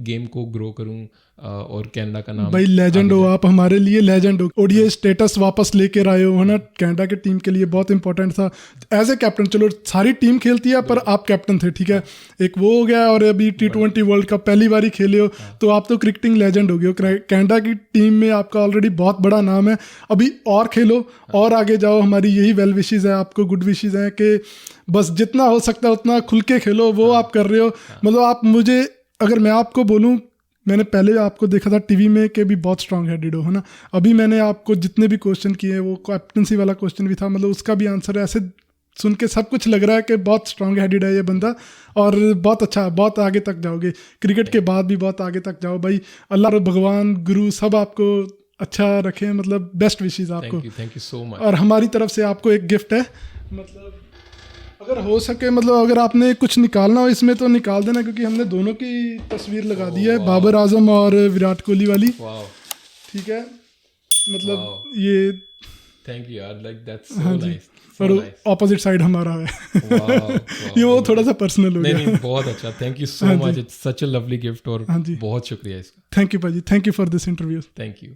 गेम को ग्रो करूँ और कनाडा का नाम। भाई लेजेंड हो आप, हमारे लिए लेजेंड हो। ओडीआई स्टेटस वापस लेकर आए हो, है ना। कनाडा की टीम के लिए बहुत इंपॉर्टेंट था एज ए कैप्टन। चलो सारी टीम खेलती है पर आप कैप्टन थे, ठीक है, एक वो हो गया। और अभी T20 वर्ल्ड कप पहली बार ही खेले हो, तो आप तो क्रिकेटिंग लेजेंड हो गए हो। कनाडा की टीम में आपका ऑलरेडी बहुत बड़ा नाम है। अभी और खेलो और आगे जाओ, हमारी यही वेल विशेज है आपको, गुड विशेज हैं कि बस जितना हो सकता है उतना खुल के खेलो। वो आप कर रहे हो। मतलब आप मुझे, अगर मैं आपको बोलूँ, मैंने पहले आपको देखा था टीवी में कि भी बहुत स्ट्रांग हेडेड हो, है ना। अभी मैंने आपको जितने भी क्वेश्चन किए हैं, वो कैप्टनसी वाला क्वेश्चन भी था, मतलब उसका भी आंसर ऐसे सुन के सब कुछ लग रहा है कि बहुत स्ट्रांग हेडेड है ये बंदा, और बहुत अच्छा, बहुत आगे तक जाओगे। क्रिकेट के बाद भी बहुत आगे तक जाओ भाई। अल्लाह, भगवान, गुरु सब आपको अच्छा रखें। मतलब बेस्ट विशेस आपको। Thank you so much. और हमारी तरफ से आपको एक गिफ्ट है, मतलब अगर हो सके, मतलब अगर आपने कुछ निकालना हो इसमें तो निकाल देना, क्योंकि हमने दोनों की तस्वीर लगा दी है, बाबर आजम और विराट कोहली वाली। ठीक है, मतलब ये थैंक यू यार, लाइक दैट्स हाँ सो जी। नाइस, और ऑपोजिट साइड हमारा है। ये वो थोड़ा सा पर्सनल हो नहीं गया। नहीं, बहुत अच्छा, थैंक यू सो हाँ मच, जी। It's such a lovely gift और हाँ जी। बहुत शुक्रिया इसका, थैंक यू भाजी, thank you for this interview. Thank you.